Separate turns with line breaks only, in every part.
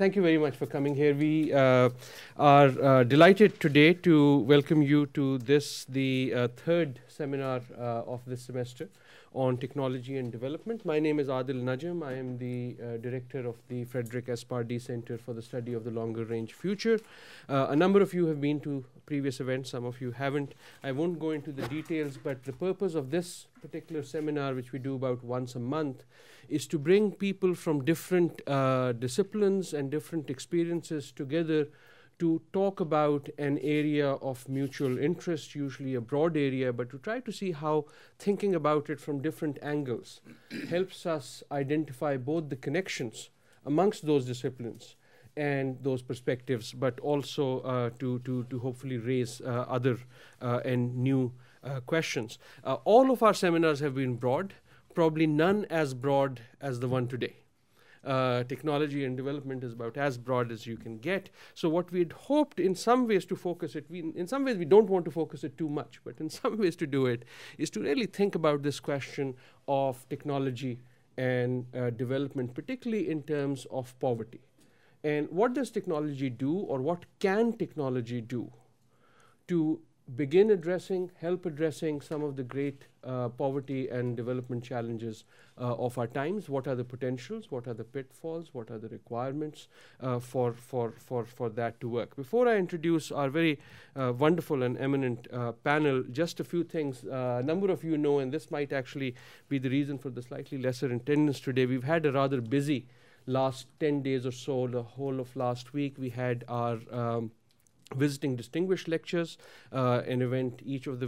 Thank you very much for coming here. We are delighted today to welcome you to this, the third seminar of this semester on technology and development. My name is Adil Najam. I am the director of the Frederick S. Pardee Center for the Study of the Longer Range Future. A number of you have been to previous events, some of you haven't. I won't go into the details, but the purpose of this particular seminar, which we do about once a month, is to bring people from different disciplines and different experiences together to talk about an area of mutual interest, usually a broad area, but to try to see how thinking about it from different angles helps us identify both the connections amongst those disciplines and those perspectives, but also to hopefully raise other and new questions. All of our seminars have been broad, probably none as broad as the one today. Technology and development is about as broad as you can get. So what we'd hoped in some ways to focus it, in some ways we don't want to focus it too much, but in some ways to do it is to really think about this question of technology and development, particularly in terms of poverty. And what does technology do, or what can technology do to begin addressing, help addressing some of the great poverty and development challenges of our times? What are the potentials? What are the pitfalls? What are the requirements for that to work? Before I introduce our very wonderful and eminent panel, just a few things. A number of you know, and this might actually be the reason for the slightly lesser attendance today, we've had a rather busy last 10 days or so. The whole of last week we had our visiting distinguished lectures, an event each of the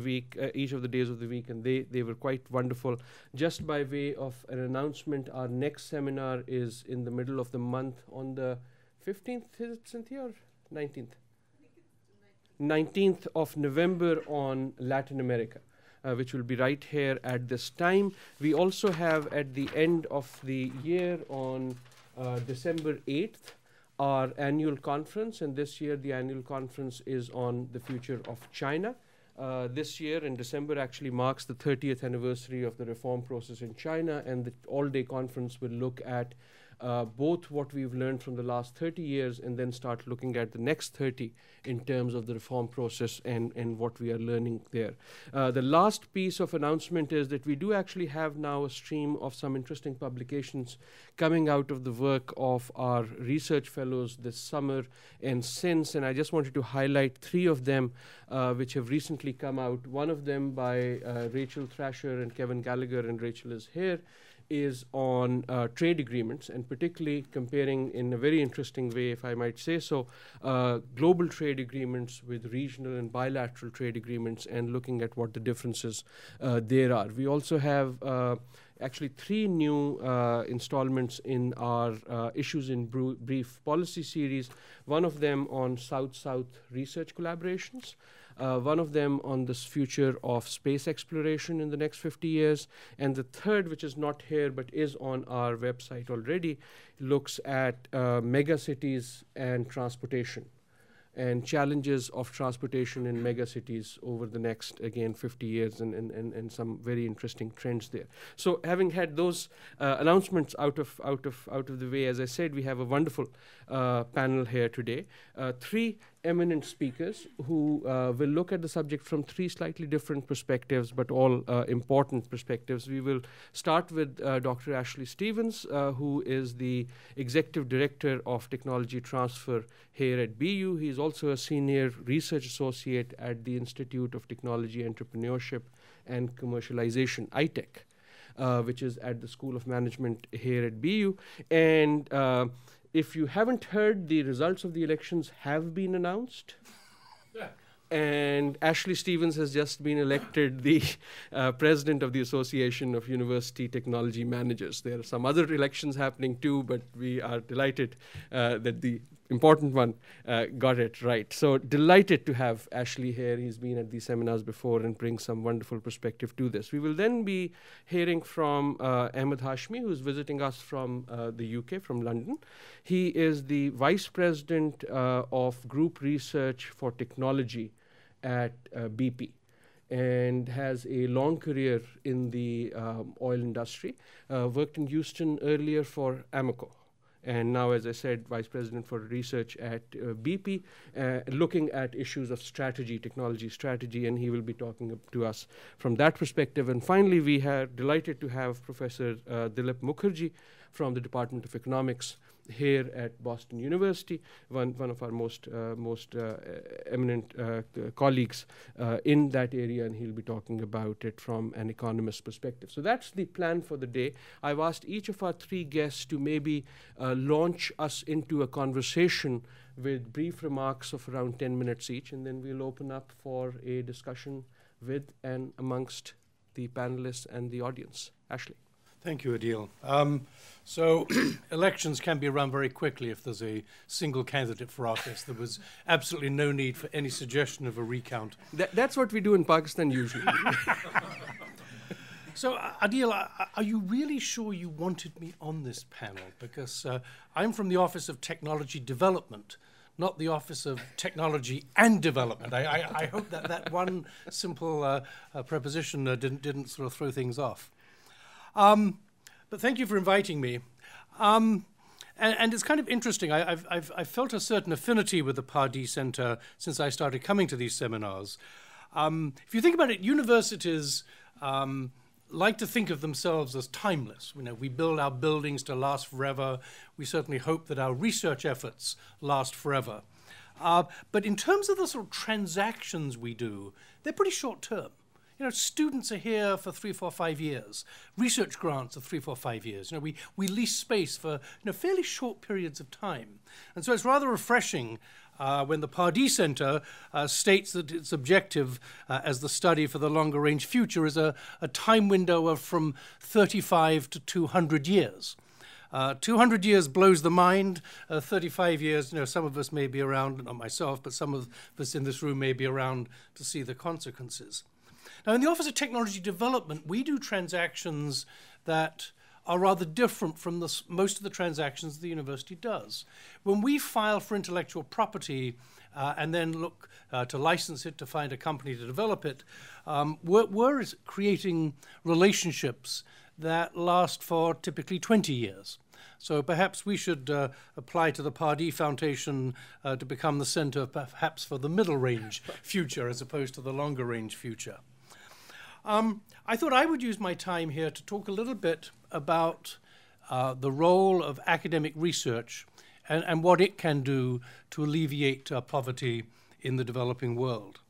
days of the week, and they were quite wonderful. Just by way of an announcement, our next seminar is in the middle of the month on the 15th, is it, Cynthia, or 19th? 19th of November on Latin America, which will be right here at this time. We also have at the end of the year on December 8th, our annual conference, and this year the annual conference is on the future of China. This year in December actually marks the 30th anniversary of the reform process in China, and the all-day conference will look at both what we've learned from the last 30 years and then start looking at the next 30 in terms of the reform process and what we are learning there. The last piece of announcement is that we do actually have now a stream of some interesting publications coming out of the work of our research fellows this summer and since, and I just wanted to highlight three of them which have recently come out. One of them by Rachel Thrasher and Kevin Gallagher, and Rachel is here, is on trade agreements, and particularly comparing in a very interesting way, if I might say so, global trade agreements with regional and bilateral trade agreements and looking at what the differences there are. We also have actually three new installments in our Issues in Brief policy series, one of them on South-South research collaborations, one of them on this future of space exploration in the next 50 years, and the third, which is not here but is on our website already, looks at megacities and transportation and challenges of transportation in megacities over the next, again, 50 years and some very interesting trends there. So having had those announcements out of the way, as I said, we have a wonderful panel here today. Three eminent speakers who will look at the subject from three slightly different perspectives, but all important perspectives. We will start with Dr. Ashley Stevens, who is the Executive Director of Technology Transfer here at BU. He's also a Senior Research Associate at the Institute of Technology Entrepreneurship and Commercialization, ITEC, which is at the School of Management here at BU. And if you haven't heard, the results of the elections have been announced. And Ashley Stevens has just been elected the president of the Association of University Technology Managers. There are some other elections happening too, but we are delighted that the important one got it right. So delighted to have Ashley here. He's been at these seminars before and brings some wonderful perspective to this. We will then be hearing from Ahmed Hashmi, who's visiting us from the UK, from London. He is the Vice President of Group Research for Technology at BP and has a long career in the oil industry. Worked in Houston earlier for Amoco and now, as I said, Vice President for Research at BP, looking at issues of strategy, technology strategy, and he will be talking to us from that perspective. And finally, we are delighted to have Professor Dilip Mukherjee from the Department of Economics here at Boston University, one of our most eminent colleagues in that area, and he'll be talking about it from an economist perspective. So that's the plan for the day. I've asked each of our three guests to maybe launch us into a conversation with brief remarks of around 10 minutes each, and then we'll open up for a discussion with and amongst the panelists and the audience. Ashley.
Thank you, Adil. So elections can be run very quickly if there's a single candidate for office. There was absolutely no need for any suggestion of a recount.
That's what we do in Pakistan usually.
So, Adil, are you really sure you wanted me on this panel? Because I'm from the Office of Technology Development, not the Office of Technology and Development. I hope that one simple preposition didn't sort of throw things off. But thank you for inviting me. And it's kind of interesting. I've felt a certain affinity with the Pardee Center since I started coming to these seminars. If you think about it, universities like to think of themselves as timeless. You know, we build our buildings to last forever. We certainly hope that our research efforts last forever. But in terms of the sort of transactions we do, they're pretty short term. You know, students are here for 3, 4, 5 years. Research grants are 3, 4, 5 years. You know, we lease space for fairly short periods of time. And so it's rather refreshing when the Pardee Center states that its objective as the study for the longer range future is a time window of from 35 to 200 years. 200 years blows the mind. 35 years, some of us may be around, not myself, but some of us in this room may be around to see the consequences. Now, in the Office of Technology Development, we do transactions that are rather different from most of the transactions the university does. When we file for intellectual property and then look to license it, to find a company to develop it, we're creating relationships that last for typically 20 years. So perhaps we should apply to the Pardee Foundation to become the center perhaps for the middle range future as opposed to the longer range future. I thought I would use my time here to talk a little bit about the role of academic research and what it can do to alleviate poverty in the developing world.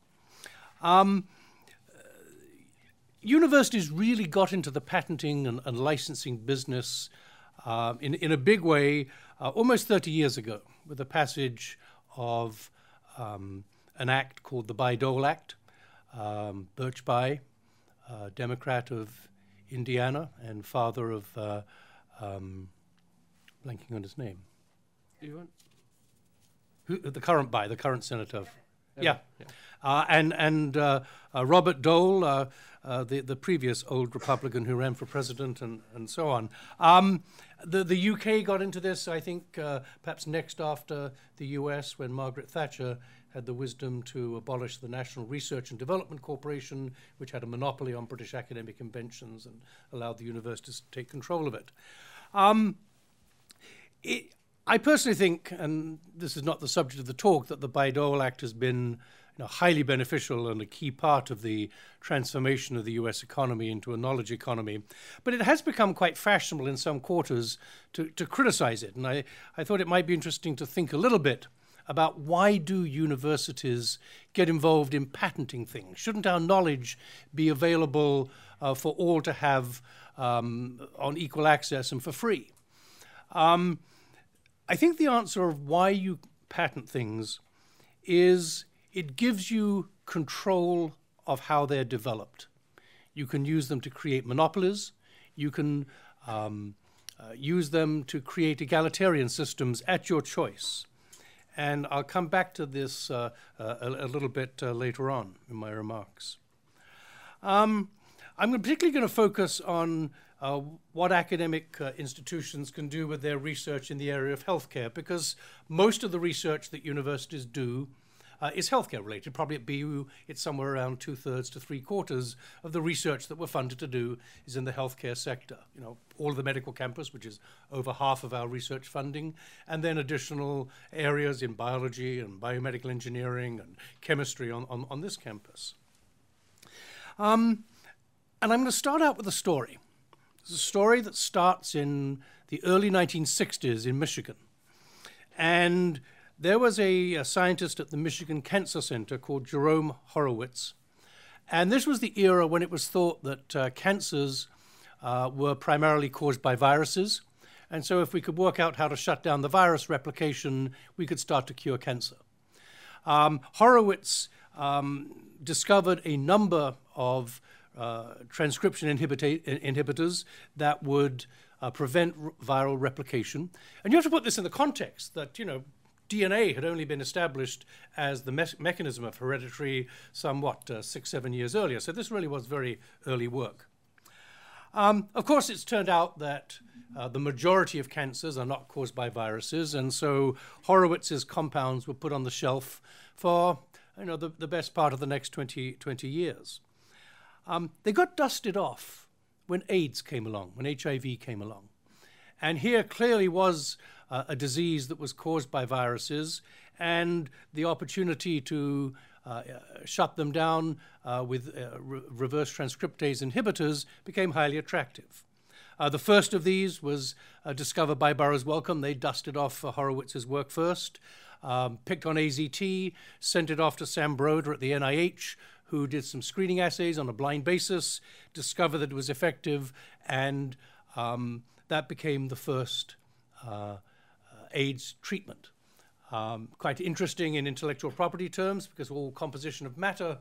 Universities really got into the patenting and licensing business in a big way almost 30 years ago with the passage of an act called the Bayh-Dole Act. Birch Bayh, Democrat of Indiana and father of, blanking on his name. The current Bayh, the current senator. Yeah. And Robert Dole, the previous old Republican who ran for president and so on. The UK got into this, I think, perhaps next after the US when Margaret Thatcher had the wisdom to abolish the National Research and Development Corporation, which had a monopoly on British academic inventions and allowed the universities to take control of it. I personally think, and this is not the subject of the talk, that the Bayh-Dole Act has been highly beneficial and a key part of the transformation of the US economy into a knowledge economy. But it has become quite fashionable in some quarters to criticize it. And I thought it might be interesting to think a little bit about why do universities get involved in patenting things? Shouldn't our knowledge be available for all to have on equal access and for free? I think the answer of why you patent things is it gives you control of how they're developed. You can use them to create monopolies. You can use them to create egalitarian systems at your choice. And I'll come back to this a little bit later on in my remarks. I'm particularly going to focus on what academic institutions can do with their research in the area of healthcare, because most of the research that universities do is healthcare related. Probably at BU, it's somewhere around 2/3 to 3/4 of the research that we're funded to do is in the healthcare sector. You know, all of the medical campus, which is over half of our research funding, and then additional areas in biology and biomedical engineering and chemistry on this campus. And I'm going to start out with a story. It's a story that starts in the early 1960s in Michigan. And there was a scientist at the Michigan Cancer Center called Jerome Horowitz. And this was the era when it was thought that cancers were primarily caused by viruses. And so if we could work out how to shut down the virus replication, we could start to cure cancer. Horowitz discovered a number of transcription inhibitors that would prevent viral replication. And you have to put this in the context that, you know, DNA had only been established as the mechanism of heredity somewhat 6-7 years earlier. So this really was very early work. Of course, it's turned out that the majority of cancers are not caused by viruses, and so Horowitz's compounds were put on the shelf for, you know, the best part of the next 20 years. They got dusted off when AIDS came along, when HIV came along. And here clearly was a disease that was caused by viruses, and the opportunity to shut them down with reverse transcriptase inhibitors became highly attractive. The first of these was discovered by Burroughs Wellcome. They dusted off Horowitz's work first, picked on AZT, sent it off to Sam Broder at the NIH, who did some screening assays on a blind basis, discovered that it was effective, and that became the first AIDS treatment. Quite interesting in intellectual property terms, because all composition of matter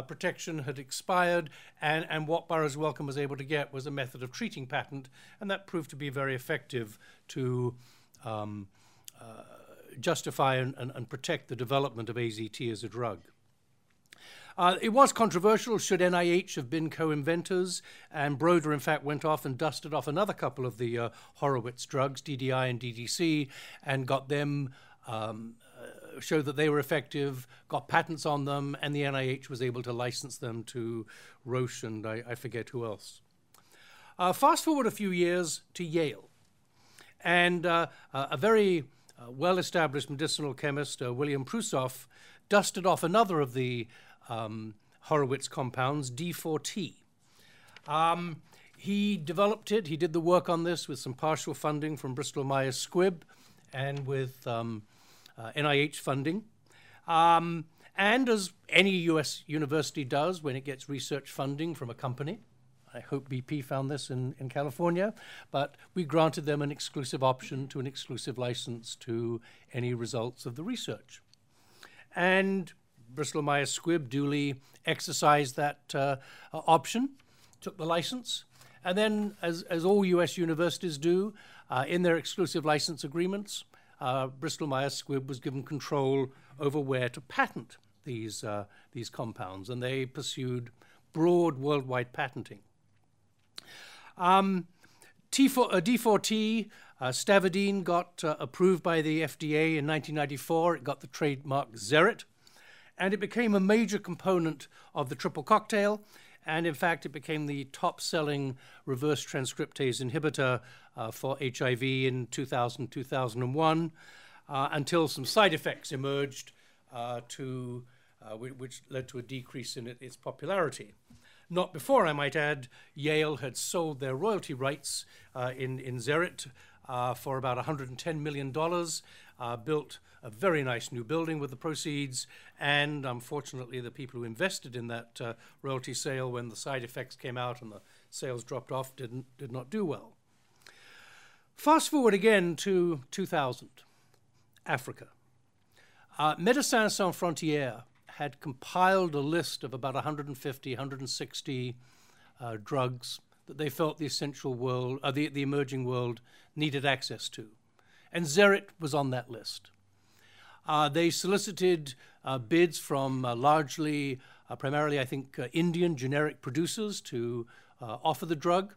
protection had expired, and what Burroughs Wellcome was able to get was a method of treating patent, and that proved to be very effective to justify and protect the development of AZT as a drug. It was controversial. Should NIH have been co-inventors? And Broder, in fact, went off and dusted off another couple of the Horowitz drugs, DDI and DDC, and got them, showed that they were effective, got patents on them, and the NIH was able to license them to Roche and I forget who else. Fast forward a few years to Yale. And a very well-established medicinal chemist, William Prusoff, dusted off another of the Horowitz compounds, D4T. He developed it. He did the work on this with some partial funding from BristolMyers Squibb and with NIH funding. And as any US university does when it gets research funding from a company, I hope BP found this in California, but we granted them an exclusive option to an exclusive license to any results of the research. And BristolMyers Squibb duly exercised that option, took the license, and then, as all US universities do, in their exclusive license agreements, BristolMyers Squibb was given control over where to patent these compounds, and they pursued broad worldwide patenting. D4T, stavudine, got approved by the FDA in 1994. It got the trademark Zerit, and it became a major component of the triple cocktail, and in fact it became the top-selling reverse transcriptase inhibitor for HIV in 2000-2001, until some side effects emerged which led to a decrease in its popularity. Not before, I might add, Yale had sold their royalty rights in Zerit for about $110 million, built a very nice new building with the proceeds, and unfortunately the people who invested in that royalty sale, when the side effects came out and the sales dropped off, did not do well. Fast forward again to 2000, Africa. Médecins Sans Frontières had compiled a list of about 150, 160 drugs that they felt the essential world, the emerging world needed access to. And Zerit was on that list. They solicited bids from primarily, I think, Indian generic producers to offer the drug,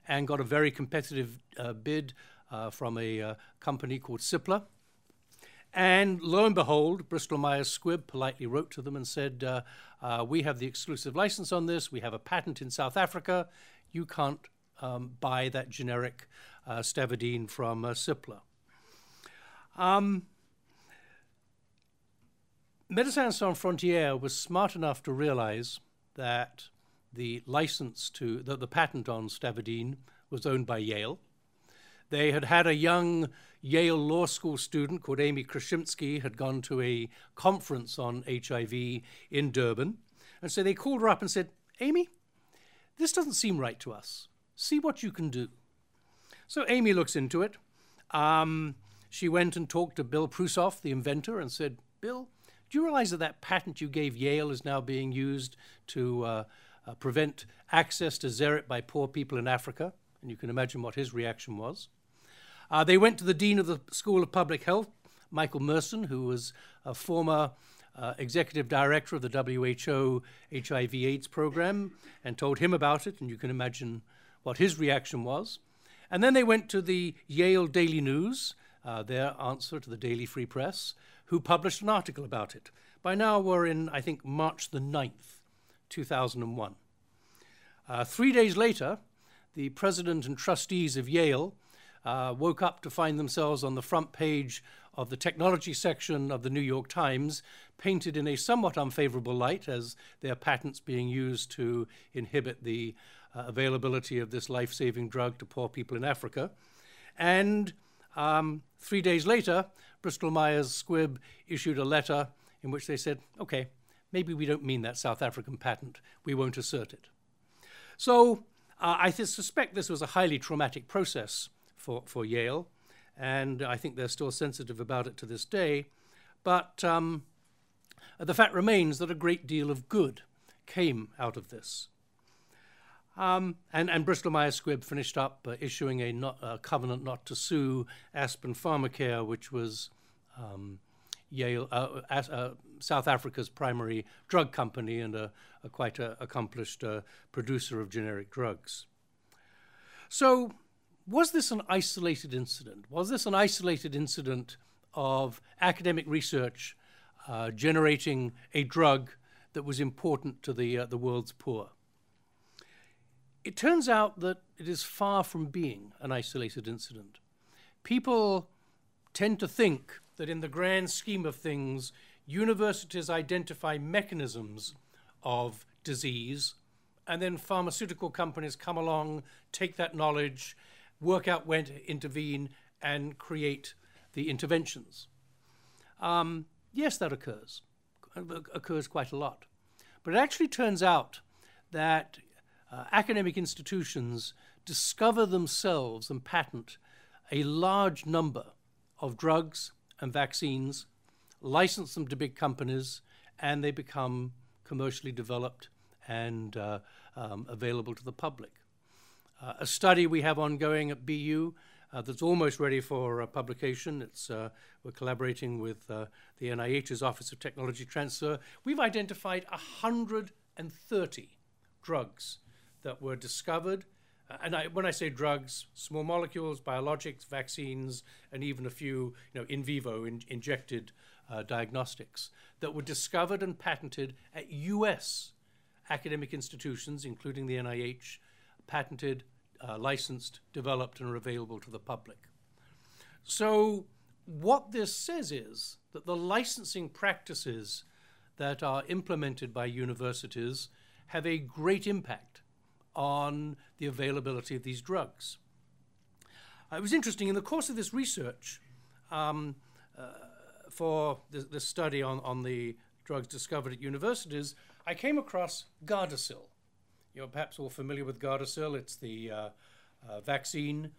and got a very competitive bid from a company called Cipla. And lo and behold, BristolMyers Squibb politely wrote to them and said, we have the exclusive license on this. We have a patent in South Africa. You can't buy that generic stavudine from Cipla. Médecins Sans Frontières was smart enough to realize that the license to the patent on stavudine was owned by Yale. They had had a young Yale Law School student called Amy Krashinsky had gone to a conference on HIV in Durban. And so they called her up and said, Amy, this doesn't seem right to us. See what you can do. So Amy looks into it. She went and talked to Bill Prusoff, the inventor, and said, Bill, do you realize that that patent you gave Yale is now being used to prevent access to Zerit by poor people in Africa? And you can imagine what his reaction was. They went to the Dean of the School of Public Health, Michael Merson, who was a former executive director of the WHO HIV/AIDS program, and told him about it, and you can imagine what his reaction was. And then they went to the Yale Daily News, their answer to the Daily Free Press, who published an article about it. By now we're in, I think, March the 9th, 2001. 3 days later, the president and trustees of Yale woke up to find themselves on the front page of the technology section of the New York Times, painted in a somewhat unfavorable light as their patents being used to inhibit the availability of this life-saving drug to poor people in Africa. And 3 days later, BristolMyers Squibb issued a letter in which they said, okay, maybe we don't mean that South African patent. We won't assert it. So I suspect this was a highly traumatic process for Yale, and I think they're still sensitive about it to this day. But the fact remains that a great deal of good came out of this. And BristolMyers Squibb finished up issuing a covenant not to sue Aspen Pharmacare, which was Yale, South Africa's primary drug company and a quite accomplished producer of generic drugs. So was this an isolated incident? Was this an isolated incident of academic research generating a drug that was important to the world's poor? It turns out that it is far from being an isolated incident. People tend to think that in the grand scheme of things, universities identify mechanisms of disease, and then pharmaceutical companies come along, take that knowledge, work out when to intervene, and create the interventions. Yes, that occurs. It occurs quite a lot. But it actually turns out that academic institutions discover themselves and patent a large number of drugs and vaccines, license them to big companies, and they become commercially developed and available to the public. A study we have ongoing at BU that's almost ready for publication. We're collaborating with the NIH's Office of Technology Transfer. We've identified 130 drugs that were discovered. When I say drugs, small molecules, biologics, vaccines, and even a few in vivo injected diagnostics that were discovered and patented at US academic institutions, including the NIH, patented, licensed, developed, and are available to the public. So what this says is that the licensing practices that are implemented by universities have a great impact on the availability of these drugs. It was interesting, in the course of this research, for this study on the drugs discovered at universities, I came across Gardasil. You're perhaps all familiar with Gardasil. It's the vaccine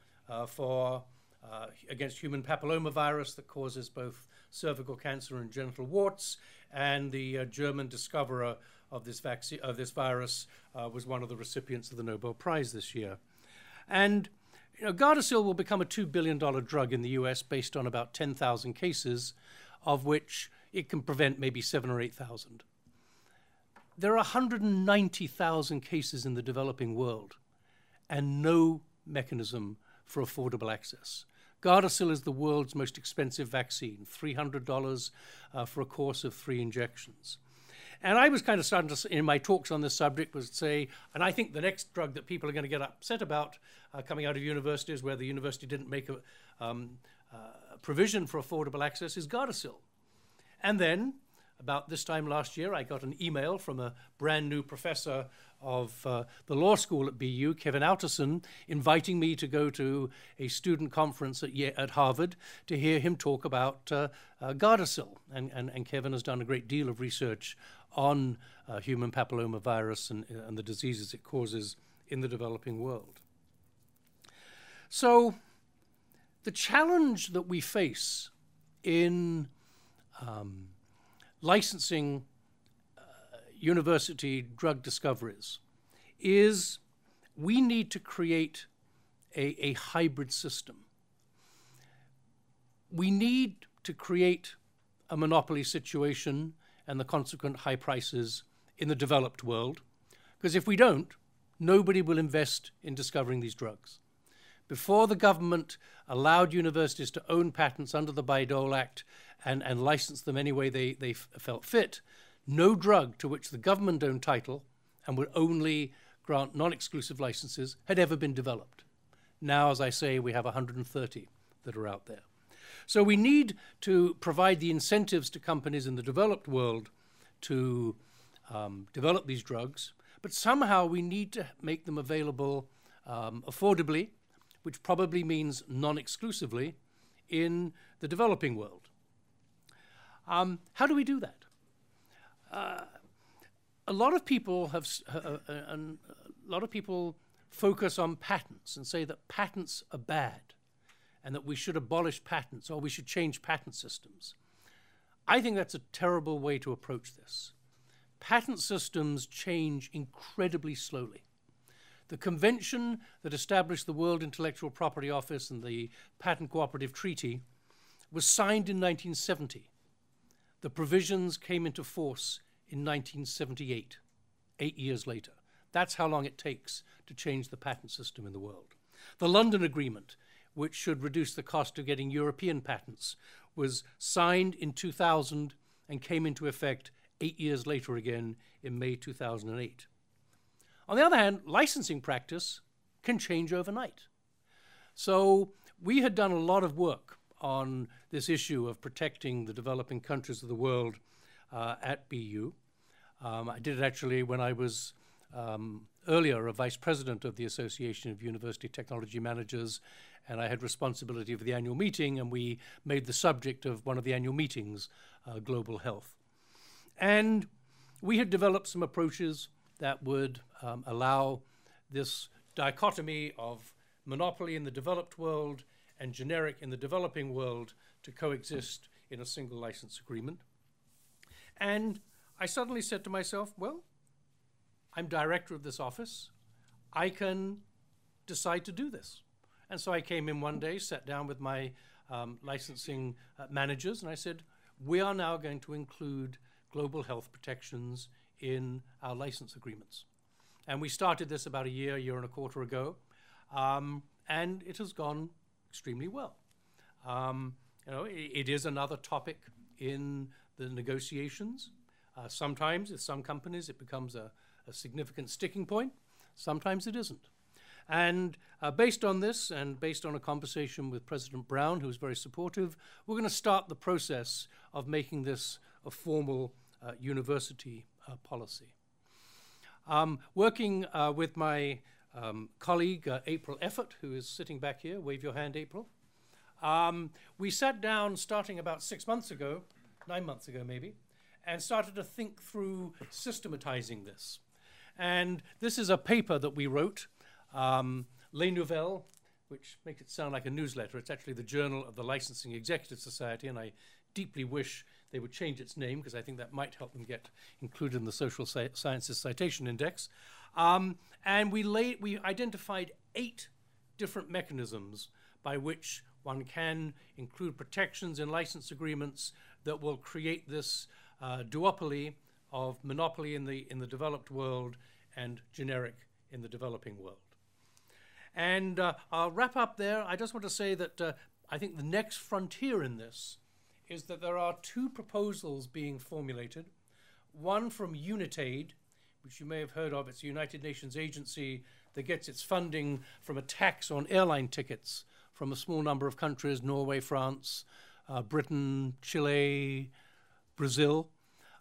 against human papillomavirus that causes both cervical cancer and genital warts, and the German discoverer of this vaccine, of this virus, was one of the recipients of the Nobel Prize this year. And Gardasil will become a $2 billion drug in the US based on about 10,000 cases, of which it can prevent maybe 7,000 or 8,000. There are 190,000 cases in the developing world and no mechanism for affordable access. Gardasil is the world's most expensive vaccine, $300 for a course of 3 injections. And I was kind of starting to, in my talks on this subject, was say, and I think the next drug that people are going to get upset about coming out of universities where the university didn't make a provision for affordable access is Gardasil. And then, about this time last year, I got an email from a brand new professor of the law school at BU, Kevin Outterson, inviting me to go to a student conference at Harvard to hear him talk about Gardasil. And Kevin has done a great deal of research on human papillomavirus and the diseases it causes in the developing world. So the challenge that we face in licensing university drug discoveries is we need to create a hybrid system. We need to create a monopoly situation and the consequent high prices in the developed world, because if we don't, nobody will invest in discovering these drugs. Before the government allowed universities to own patents under the Bayh-Dole Act and license them any way they felt fit, no drug to which the government owned title and would only grant non-exclusive licenses had ever been developed. Now, as I say, we have 130 that are out there. So we need to provide the incentives to companies in the developed world to develop these drugs, but somehow we need to make them available affordably, which probably means non-exclusively, in the developing world. How do we do that? A lot of people focus on patents and say that patents are bad and that we should abolish patents or we should change patent systems. I think that's a terrible way to approach this. Patent systems change incredibly slowly. The convention that established the World Intellectual Property Office and the Patent Cooperative Treaty was signed in 1970. The provisions came into force in 1978, 8 years later. That's how long it takes to change the patent system in the world. The London Agreement, which should reduce the cost of getting European patents, was signed in 2000 and came into effect 8 years later again in May 2008. On the other hand, licensing practice can change overnight. So we had done a lot of work on this issue of protecting the developing countries of the world at BU. I did it actually when I was earlier a vice president of the Association of University Technology Managers, and I had responsibility for the annual meeting, and we made the subject of one of the annual meetings global health. And we had developed some approaches that would allow this dichotomy of monopoly in the developed world and generic in the developing world to coexist in a single license agreement. And I suddenly said to myself, well, I'm director of this office. I can decide to do this. And so I came in one day, sat down with my licensing managers, and I said, we are now going to include global health protections in our license agreements. And we started this about a year and a quarter ago, and it has gone extremely well. It is another topic in the negotiations. Sometimes, with some companies, it becomes a significant sticking point. Sometimes it isn't. And based on this, and based on a conversation with President Brown, who was very supportive, we're going to start the process of making this a formal university policy. Working with my colleague, April Effort, who is sitting back here. Wave your hand, April. We sat down starting about 6 months ago, 9 months ago maybe, and started to think through systematizing this. And this is a paper that we wrote, Les Nouvelles, which makes it sound like a newsletter. It's actually the Journal of the Licensing Executive Society, and I deeply wish they would change its name because I think that might help them get included in the Social Sciences Citation Index. And we identified 8 different mechanisms by which one can include protections in license agreements that will create this duopoly of monopoly in the developed world and generic in the developing world. And I'll wrap up there. I just want to say that I think the next frontier in this is that there are two proposals being formulated. One from UNITAID, which you may have heard of. It's a United Nations agency that gets its funding from a tax on airline tickets from a small number of countries: Norway, France, Britain, Chile, Brazil,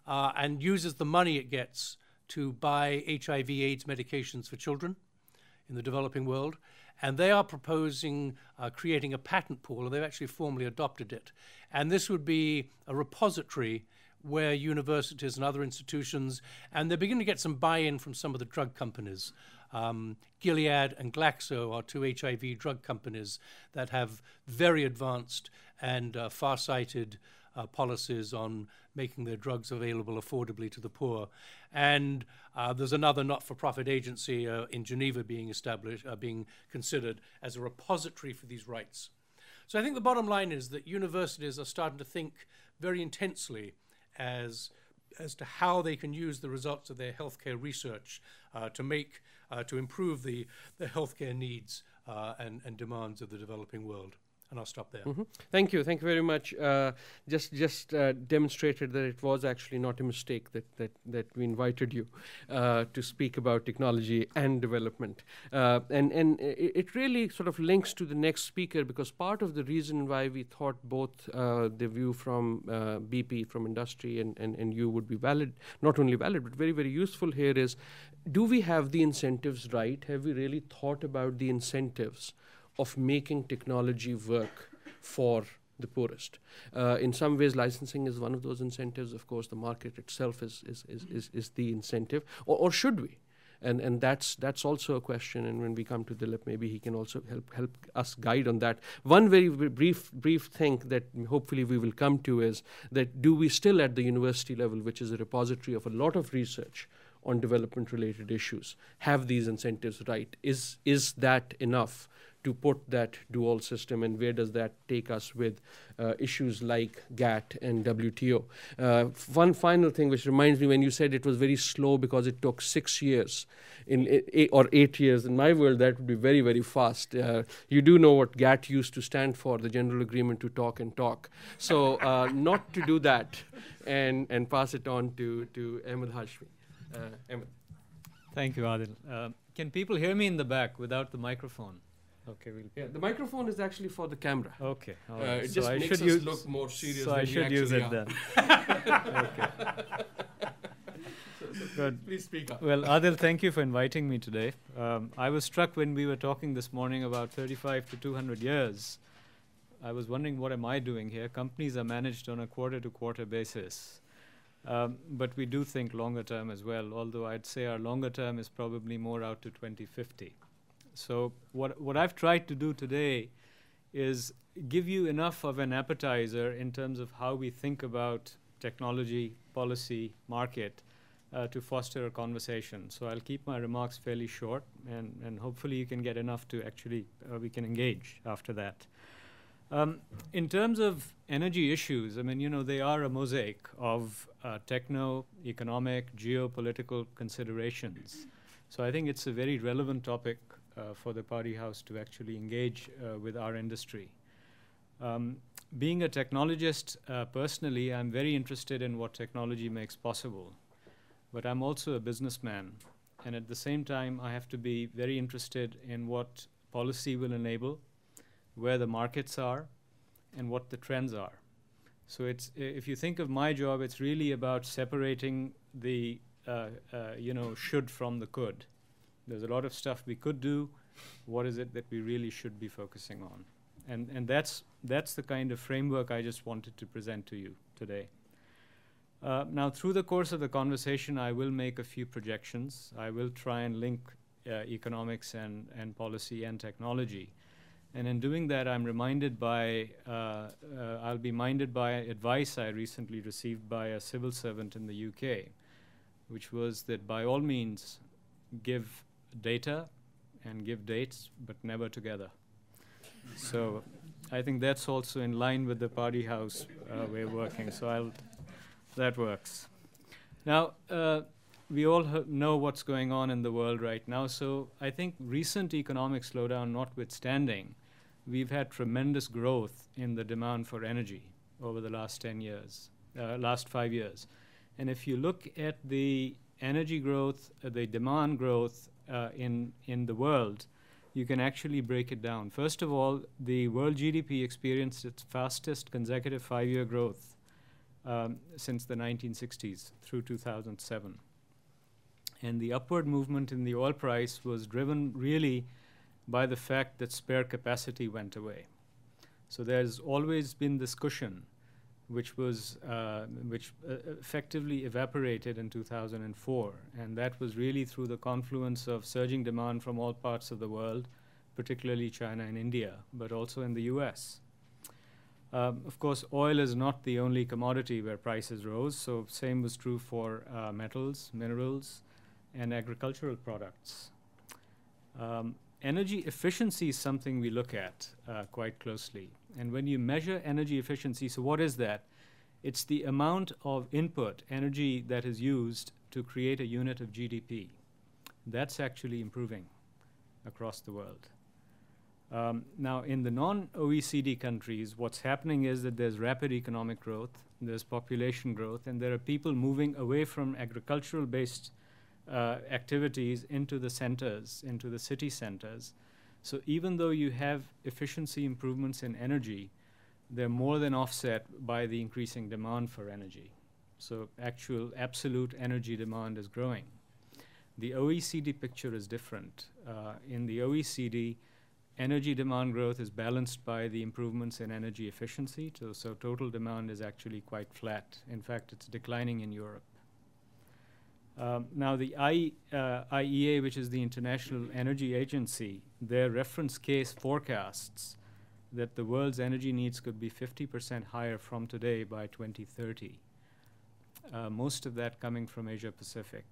and uses the money it gets to buy HIV/AIDS medications for children in the developing world. And they are proposing creating a patent pool, or they've actually formally adopted it. And this would be a repository where universities and other institutions, and they're beginning to get some buy-in from some of the drug companies. Gilead and Glaxo are two HIV drug companies that have very advanced and far-sighted policies on making their drugs available affordably to the poor. And there's another not-for-profit agency in Geneva being established, being considered as a repository for these rights. So I think the bottom line is that universities are starting to think very intensely as to how they can use the results of their healthcare research to improve the healthcare needs and demands of the developing world. And I'll stop there.
Mm-hmm. Thank you very much. Just demonstrated that it was actually not a mistake that we invited you to speak about technology and development. And it really sort of links to the next speaker, because part of the reason why we thought both the view from BP, from industry, and you would be valid, not only valid, but very, very useful here is, do we have the incentives right? Have we really thought about the incentives of making technology work for the poorest? In some ways, licensing is one of those incentives. Of course, the market itself is the incentive, or should we? And that's also a question. And when we come to Dilip, maybe he can also help us guide on that. One very brief thing that hopefully we will come to is that, do we still at the university level, which is a repository of a lot of research on development-related issues, have these incentives right? Is that enough to put that dual system, and where does that take us with issues like GATT and WTO? One final thing which reminds me, when you said it was very slow because it took 6 years or 8 years, in my world that would be very, very fast. You do know what GATT used to stand for, the General Agreement to Talk and Talk. So not to do that and pass it on to Ahmed Hashmi. Ahmed.
Thank you, Adil. Can people hear me in the back without the microphone? Okay,
the microphone is actually for the camera.
Okay, all right.
It just makes us look more serious.
So I should use it then. Okay. Good.
Please speak up.
Well, Adil, thank you for inviting me today. I was struck when we were talking this morning about 35 to 200 years. I was wondering, what am I doing here? Companies are managed on a quarter-to-quarter basis. But we do think longer term as well, although I'd say our longer term is probably more out to 2050. So what I've tried to do today is give you enough of an appetizer in terms of how we think about technology, policy, market, to foster a conversation. So I'll keep my remarks fairly short, and hopefully you can get enough to actually, we can engage after that. In terms of energy issues, I mean, they are a mosaic of techno, economic, geopolitical considerations. So I think it's a very relevant topic for the Pardee House to actually engage with our industry. Being a technologist, personally, I'm very interested in what technology makes possible. But I'm also a businessman. And at the same time, I have to be very interested in what policy will enable, where the markets are, and what the trends are. So if you think of my job, it's really about separating the should from the could. There's a lot of stuff we could do. What is it that we really should be focusing on? And that's the kind of framework I just wanted to present to you today. Now, through the course of the conversation, I will make a few projections. I will try and link economics and policy and technology. And in doing that, I'm reminded by, I'll be minded by advice I recently received by a civil servant in the UK, which was that by all means, give data and give dates, but never together. So I think that's also in line with the Pardee House way of working. So that works. Now, we all know what's going on in the world right now. So I think recent economic slowdown notwithstanding, we've had tremendous growth in the demand for energy over the last 10 years, last 5 years. And if you look at the energy growth, the demand growth in the world, you can actually break it down. First of all, the world GDP experienced its fastest consecutive 5-year growth since the 1960s through 2007. And the upward movement in the oil price was driven really by the fact that spare capacity went away. So there's always been this cushion which effectively evaporated in 2004, and that was really through the confluence of surging demand from all parts of the world, particularly China and India, but also in the US. Of course, oil is not the only commodity where prices rose, so same was true for metals, minerals, and agricultural products. Energy efficiency is something we look at quite closely. And when you measure energy efficiency, so what is that? It's the amount of input, energy that is used to create a unit of GDP. That's actually improving across the world. Now, in the non-OECD countries, what's happening is that there's rapid economic growth, there's population growth, and there are people moving away from agricultural-based activities into the centers, into the city centers. So even though you have efficiency improvements in energy, they're more than offset by the increasing demand for energy. So actual absolute energy demand is growing. The OECD picture is different. In the OECD, energy demand growth is balanced by the improvements in energy efficiency, so total demand is actually quite flat. In fact, it's declining in Europe. Now, the IEA, which is the International Energy Agency, their reference case forecasts that the world's energy needs could be 50% higher from today by 2030. Most of that coming from Asia Pacific.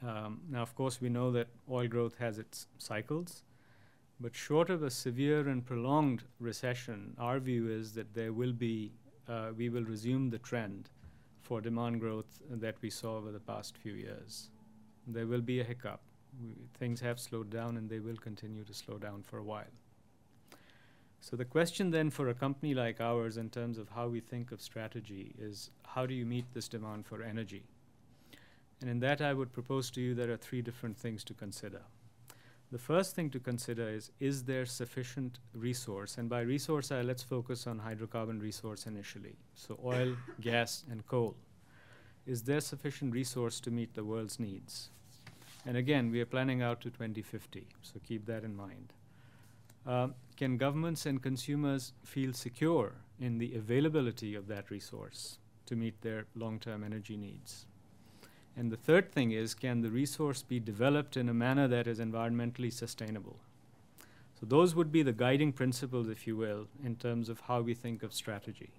Now, of course, we know that oil growth has its cycles, but short of a severe and prolonged recession, our view is that there will be, we will resume the trend for demand growth that we saw over the past few years. There will be a hiccup. Things have slowed down, and they will continue to slow down for a while. So the question then for a company like ours in terms of how we think of strategy is, how do you meet this demand for energy? And in that, I would propose to you there are 3 different things to consider. The first thing to consider is there sufficient resource? And by resource, let's focus on hydrocarbon resource initially. So oil, gas, and coal. Is there sufficient resource to meet the world's needs? And again, we are planning out to 2050, so keep that in mind. Can governments and consumers feel secure in the availability of that resource to meet their long-term energy needs? And the third thing is, can the resource be developed in a manner that is environmentally sustainable? So those would be the guiding principles, if you will, in terms of how we think of strategy.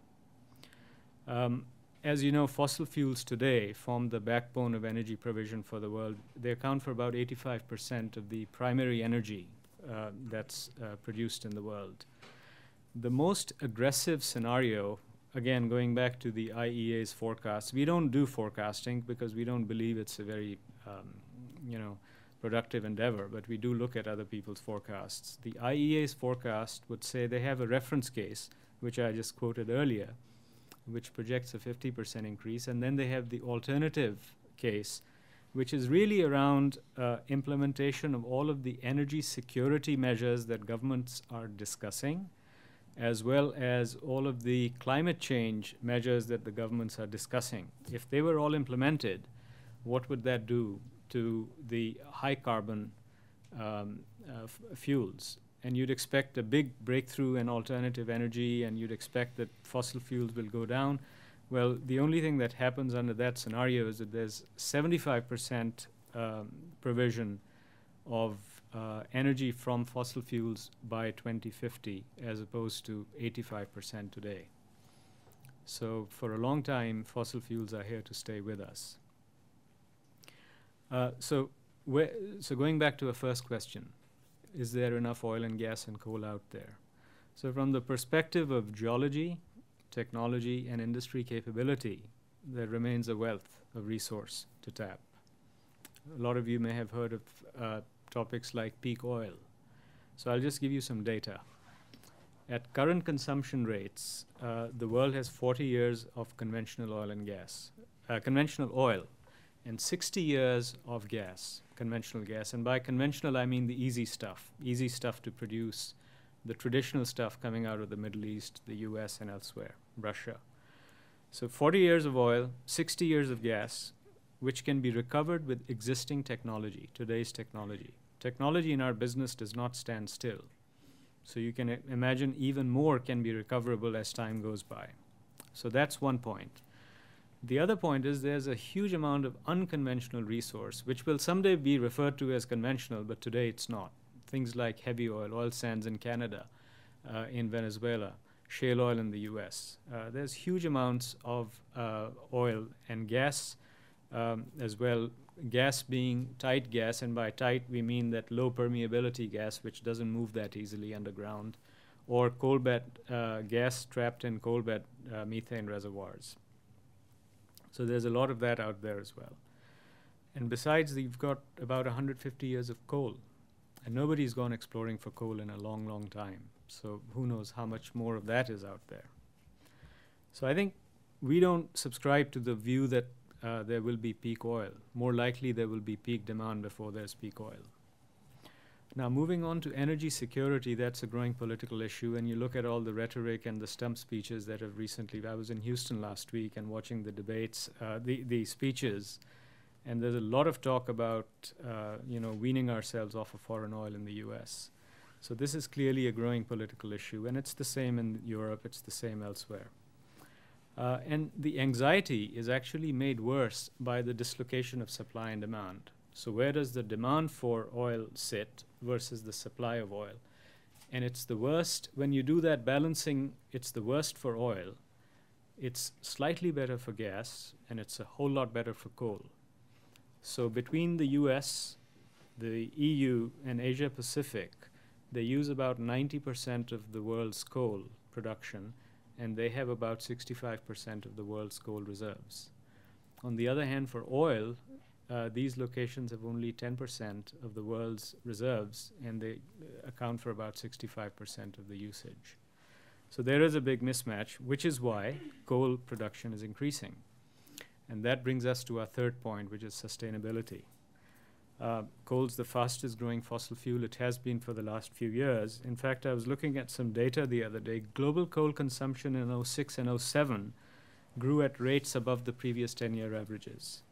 As you know, fossil fuels today form the backbone of energy provision for the world. They account for about 85% of the primary energy that's produced in the world. The most aggressive scenario, again, going back to the IEA's forecasts, we don't do forecasting because we don't believe it's a very, productive endeavor, but we do look at other people's forecasts. The IEA's forecast would say they have a reference case, which I just quoted earlier, which projects a 50% increase, and then they have the alternative case, which is really around implementation of all of the energy security measures that governments are discussing, as well as all of the climate change measures that the governments are discussing. If they were all implemented, what would that do to the high carbon fuels? And you'd expect a big breakthrough in alternative energy, and you'd expect that fossil fuels will go down. Well, the only thing that happens under that scenario is that there's 75% provision of energy from fossil fuels by 2050, as opposed to 85% today. So for a long time, fossil fuels are here to stay with us. So going back to our first question, is there enough oil and gas and coal out there? So from the perspective of geology, technology, and industry capability, there remains a wealth of resource to tap. A lot of you may have heard of topics like peak oil. So I'll just give you some data. At current consumption rates, the world has 40 years of conventional oil and gas, conventional oil, and 60 years of gas, conventional gas. And by conventional, I mean the easy stuff to produce, the traditional stuff coming out of the Middle East, the US, and elsewhere, Russia. So 40 years of oil, 60 years of gas, which can be recovered with existing technology, today's technology. Technology in our business does not stand still. So you can imagine even more can be recoverable as time goes by. So that's one point. The other point is there's a huge amount of unconventional resource, which will someday be referred to as conventional, but today it's not. Things like heavy oil sands in Canada, in Venezuela, shale oil in the US. There's huge amounts of oil and gas as well, gas being tight gas, and by tight we mean that low permeability gas which doesn't move that easily underground, or coal bed gas trapped in coal bed methane reservoirs. So there's a lot of that out there as well. And besides, you've got about 150 years of coal, and nobody's gone exploring for coal in a long, long time. So who knows how much more of that is out there. So I think we don't subscribe to the view that there will be peak oil. More likely there will be peak demand before there's peak oil. Now moving on to energy security, that's a growing political issue, and you look at all the rhetoric and the stump speeches that have recently, I was in Houston last week and watching the debates, the speeches, and there's a lot of talk about weaning ourselves off of foreign oil in the US. So this is clearly a growing political issue, and it's the same in Europe, it's the same elsewhere. And the anxiety is actually made worse by the dislocation of supply and demand. So where does the demand for oil sit versus the supply of oil? And it's the worst, when you do that balancing, it's the worst for oil. It's slightly better for gas, and it's a whole lot better for coal. So between the US, the EU, and Asia Pacific, they use about 90% of the world's coal production, and they have about 65% of the world's coal reserves. On the other hand, for oil, these locations have only 10% of the world's reserves, and they account for about 65% of the usage. So there is a big mismatch, which is why coal production is increasing. And that brings us to our third point, which is sustainability. Coal's the fastest growing fossil fuel. It has been for the last few years. In fact, I was looking at some data the other day. Global coal consumption in 2006 and 2007 grew at rates above the previous 10-year averages.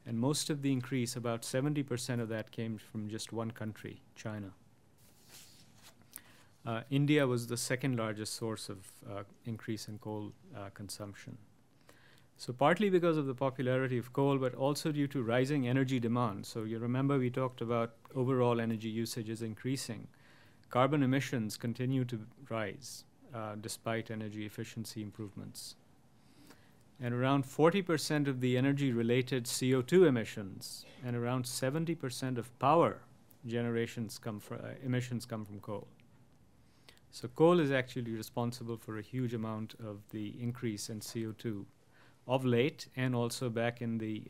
And most of the increase, about 70% of that, came from just one country, China. India was the second largest source of increase in coal consumption. So partly because of the popularity of coal, but also due to rising energy demand. So you remember we talked about overall energy usage is increasing. Carbon emissions continue to rise despite energy efficiency improvements. And around 40% of the energy-related CO2 emissions and around 70% of power generations emissions come from coal. So coal is actually responsible for a huge amount of the increase in CO2 of late, and also back in the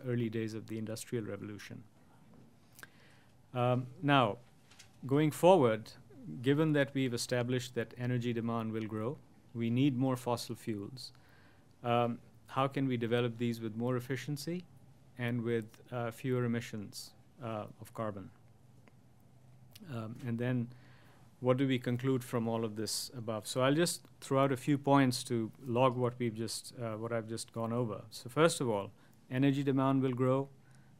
early days of the Industrial Revolution. Now, going forward, given that we've established that energy demand will grow, we need more fossil fuels. How can we develop these with more efficiency and with fewer emissions of carbon? And then what do we conclude from all of this above? So I'll just throw out a few points to log what I've just gone over. So first of all, energy demand will grow.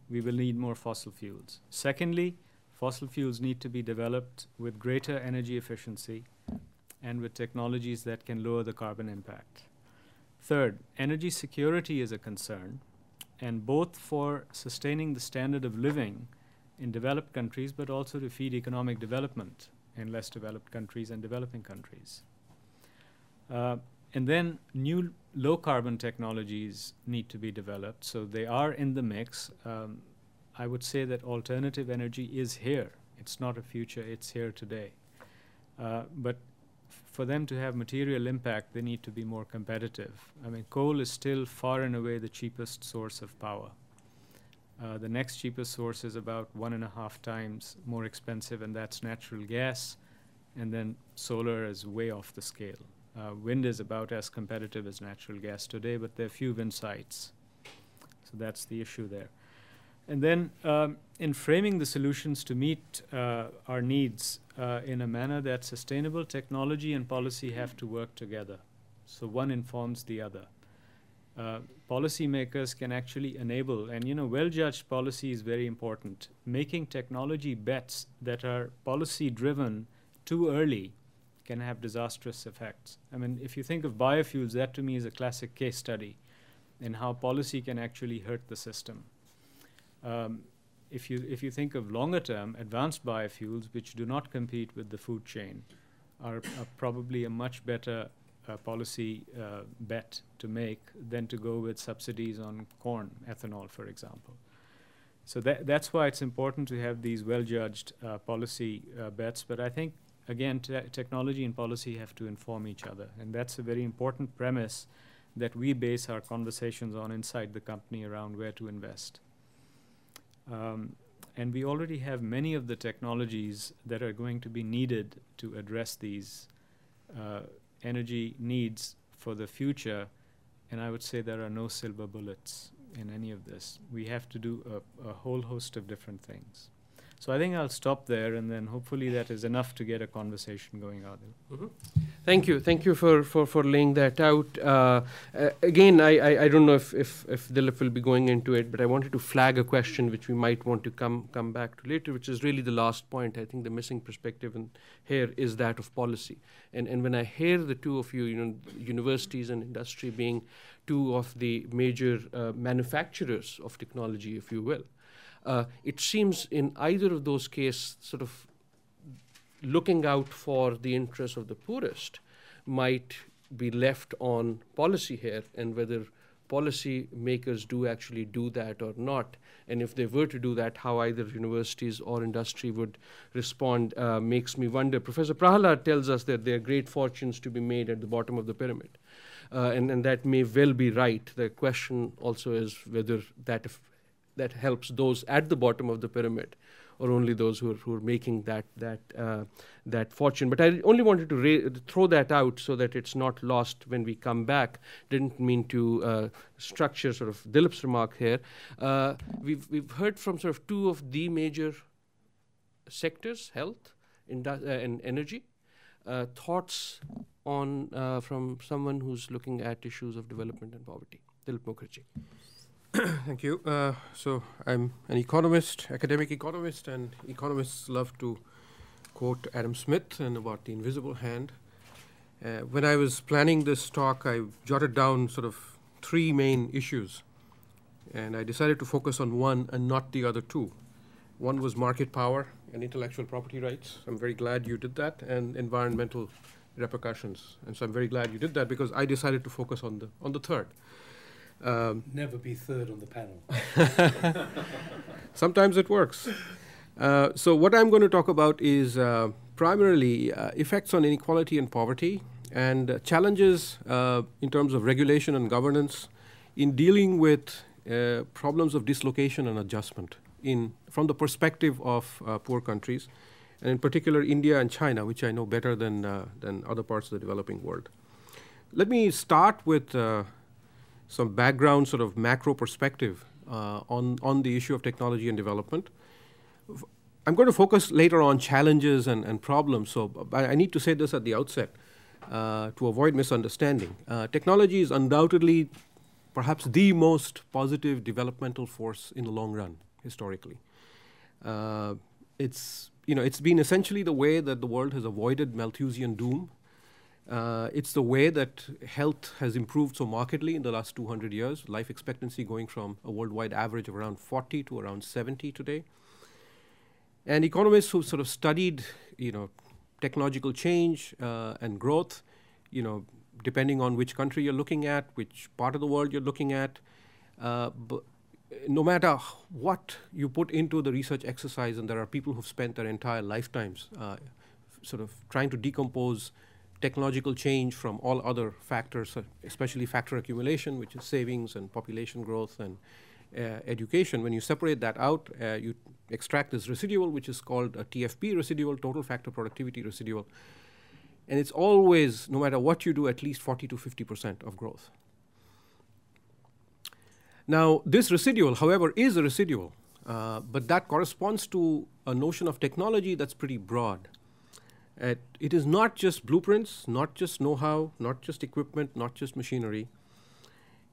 We will need more fossil fuels. Secondly, fossil fuels need to be developed with greater energy efficiency and with technologies that can lower the carbon impact. Third, energy security is a concern, and both for sustaining the standard of living in developed countries, but also to feed economic development in less developed countries and developing countries. And then new low-carbon technologies need to be developed, so they are in the mix. I would say that alternative energy is here. It's not a future, it's here today. But for them to have material impact, they need to be more competitive. I mean, coal is still far and away the cheapest source of power. The next cheapest source is about 1.5 times more expensive, and that's natural gas. And then solar is way off the scale. Wind is about as competitive as natural gas today, but there are few wind sites. So that's the issue there. And then in framing the solutions to meet our needs in a manner that's sustainable, technology and policy have to work together. So one informs the other. Policymakers can actually enable, and well-judged policy is very important. Making technology bets that are policy-driven too early can have disastrous effects. I mean, if you think of biofuels, that to me is a classic case study in how policy can actually hurt the system. If you think of longer term, advanced biofuels, which do not compete with the food chain, are probably a much better policy bet to make than to go with subsidies on corn, ethanol, for example. So that's why it's important to have these well-judged policy bets. But I think, again, technology and policy have to inform each other. And that's a very important premise that we base our conversations on inside the company around where to invest. And we already have many of the technologies that are going to be needed to address these energy needs for the future. And I would say there are no silver bullets in any of this. We have to do a whole host of different things. So I think I'll stop there, and then hopefully that is enough to get a conversation going out there.
Mm-hmm. Thank you for laying that out. Again, I don't know if Dilip will be going into it, but I wanted to flag a question which we might want to come back to later, which is really the last point. I think the missing perspective here is that of policy. And when I hear the two of you, universities and industry being two of the major manufacturers of technology, if you will, it seems in either of those cases, sort of looking out for the interests of the poorest might be left on policy here, and whether policy makers do actually do that or not. And if they were to do that, how either universities or industry would respond makes me wonder. Professor Prahalad tells us that there are great fortunes to be made at the bottom of the pyramid. And that may well be right. The question also is whether that helps those at the bottom of the pyramid, or only those who are making that fortune. But I only wanted to throw that out so that it's not lost when we come back. Didn't mean to structure sort of Dilip's remark here. We've heard from sort of two of the major sectors, health and energy. Thoughts on from someone who's looking at issues of development and poverty. Dilip Mukherjee.
Thank you. So I'm an economist, academic economist, and economists love to quote Adam Smith and about the invisible hand. When I was planning this talk, I jotted down sort of three main issues, and I decided to focus on one and not the other two. One was market power and intellectual property rights. I'm very glad you did that, and environmental repercussions. And so I'm very glad you did that, because I decided to focus on the third.
Never be third on the panel.
Sometimes it works. So what I'm going to talk about is primarily effects on inequality and poverty, and challenges in terms of regulation and governance in dealing with problems of dislocation and adjustment from the perspective of poor countries, and in particular India and China, which I know better than other parts of the developing world. Let me start with some background sort of macro perspective on the issue of technology and development. I'm going to focus later on challenges and problems, so I need to say this at the outset to avoid misunderstanding. Technology is undoubtedly perhaps the most positive developmental force in the long run, historically. It's been essentially the way that the world has avoided Malthusian doom. It's the way that health has improved so markedly in the last 200 years, life expectancy going from a worldwide average of around 40 to around 70 today. And economists who sort of studied, technological change and growth, depending on which country you're looking at, which part of the world you're looking at, but no matter what you put into the research exercise, and there are people who've spent their entire lifetimes sort of trying to decompose technological change from all other factors, especially factor accumulation, which is savings and population growth and education, when you separate that out, you extract this residual, which is called a TFP residual, total factor productivity residual. And it's always, no matter what you do, at least 40 to 50% of growth. Now, this residual, however, is a residual, but that corresponds to a notion of technology that's pretty broad. It is not just blueprints, not just know-how, not just equipment, not just machinery.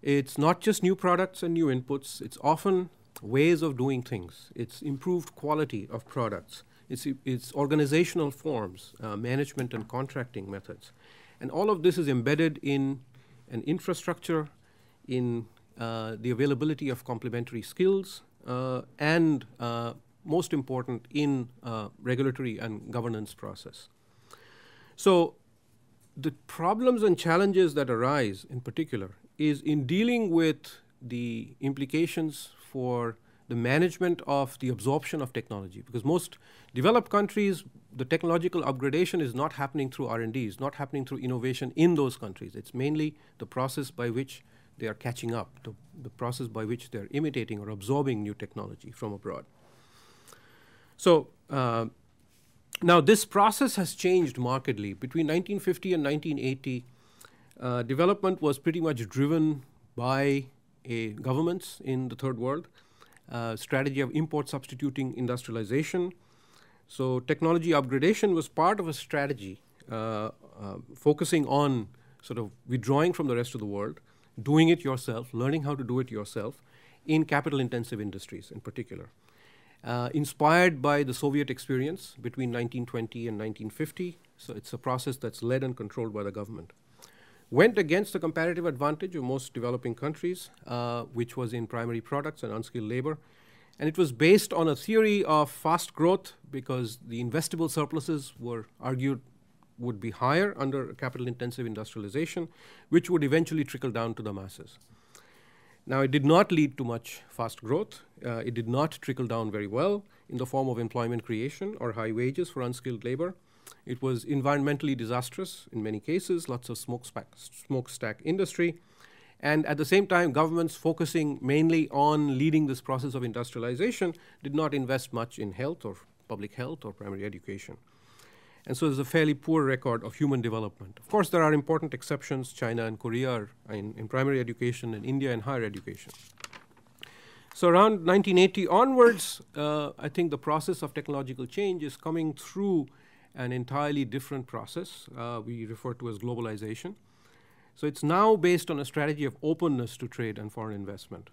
It's not just new products and new inputs. It's often ways of doing things. It's improved quality of products. It's organizational forms, management and contracting methods. And all of this is embedded in an infrastructure, in the availability of complementary skills, and most important, in regulatory and governance process. So the problems and challenges that arise in particular is in dealing with the implications for the management of the absorption of technology, because most developed countries, the technological upgradation is not happening through R&D, it's not happening through innovation in those countries. It's mainly the process by which they are catching up, the process by which they're imitating or absorbing new technology from abroad. So now this process has changed markedly. Between 1950 and 1980, development was pretty much driven by governments in the third world, strategy of import substituting industrialization. So technology upgradation was part of a strategy focusing on sort of withdrawing from the rest of the world, doing it yourself, learning how to do it yourself in capital-intensive industries in particular. Inspired by the Soviet experience between 1920 and 1950, so it's a process that's led and controlled by the government. Went against the comparative advantage of most developing countries, which was in primary products and unskilled labor. And it was based on a theory of fast growth because the investable surpluses were argued would be higher under capital-intensive industrialization, which would eventually trickle down to the masses. Now, it did not lead to much fast growth. It did not trickle down very well in the form of employment creation or high wages for unskilled labor. It was environmentally disastrous in many cases, lots of smokestack industry. And at the same time, governments focusing mainly on leading this process of industrialization did not invest much in health or public health or primary education. And so there's a fairly poor record of human development. Of course, there are important exceptions. China and Korea are in primary education, and India in higher education. So around 1980 onwards, I think the process of technological change is coming through an entirely different process we refer to as globalization. So it's now based on a strategy of openness to trade and foreign investment.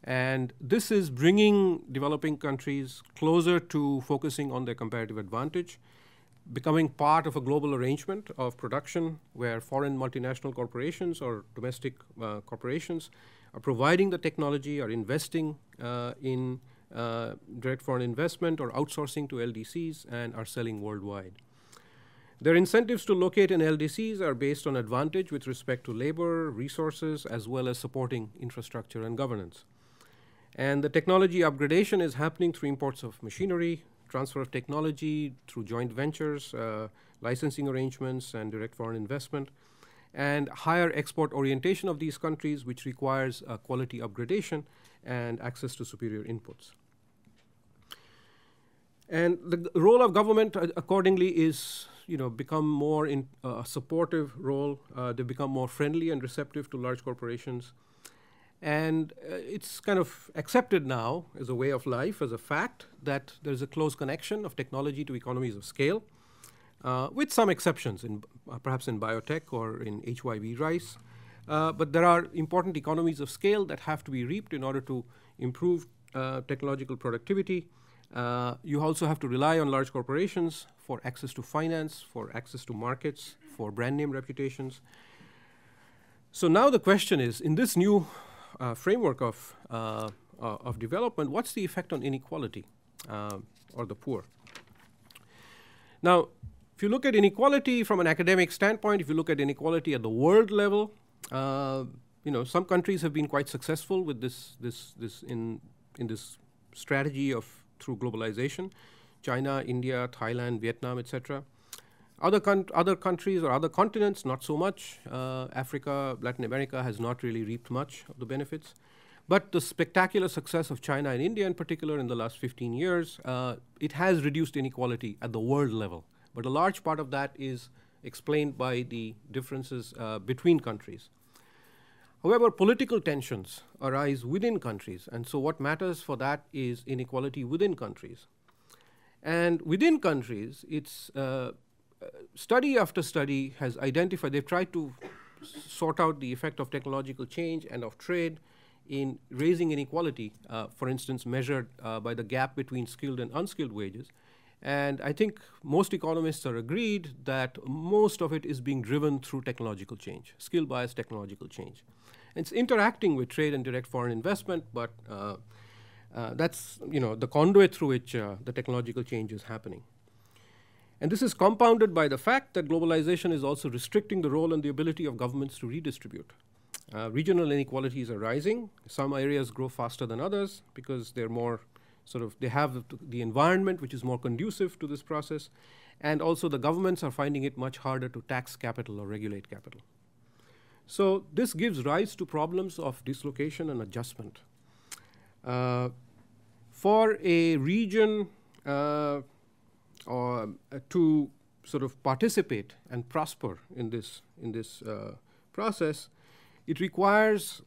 And this is bringing developing countries closer to focusing on their comparative advantage, becoming part of a global arrangement of production where foreign multinational corporations or domestic corporations are providing the technology, are investing in direct foreign investment or outsourcing to LDCs and are selling worldwide. Their incentives to locate in LDCs are based on advantage with respect to labor, resources, as well as supporting infrastructure and governance. And the technology upgradation is happening through imports of machinery, transfer of technology through joint ventures, licensing arrangements, and direct foreign investment, and higher export orientation of these countries, which requires quality upgradation and access to superior inputs. And the role of government accordingly is, become more in a supportive role. They become more friendly and receptive to large corporations. And it's kind of accepted now as a way of life, as a fact, that there's a close connection of technology to economies of scale, with some exceptions, perhaps in biotech or in HYV rice. But there are important economies of scale that have to be reaped in order to improve technological productivity. You also have to rely on large corporations for access to finance, for access to markets, for brand name reputations. So now the question is, in this new framework of development, what's the effect on inequality or the poor? Now, if you look at inequality from an academic standpoint, if you look at inequality at the world level, some countries have been quite successful with this strategy of through globalization. China, India, Thailand, Vietnam, etc. Other countries or other continents, not so much. Africa, Latin America has not really reaped much of the benefits. But the spectacular success of China and India in particular in the last 15 years, it has reduced inequality at the world level. But a large part of that is explained by the differences between countries. However, political tensions arise within countries, and so what matters for that is inequality within countries. And within countries, it's study after study has identified, they've tried to sort out the effect of technological change and of trade in raising inequality, for instance, measured by the gap between skilled and unskilled wages. And I think most economists are agreed that most of it is being driven through technological change, skill-biased technological change. It's interacting with trade and direct foreign investment, but that's the conduit through which the technological change is happening. And this is compounded by the fact that globalization is also restricting the role and the ability of governments to redistribute. Regional inequalities are rising. Some areas grow faster than others because they're more they have the environment which is more conducive to this process, and also the governments are finding it much harder to tax capital or regulate capital. So this gives rise to problems of dislocation and adjustment. For a region to sort of participate and prosper in this process, it requires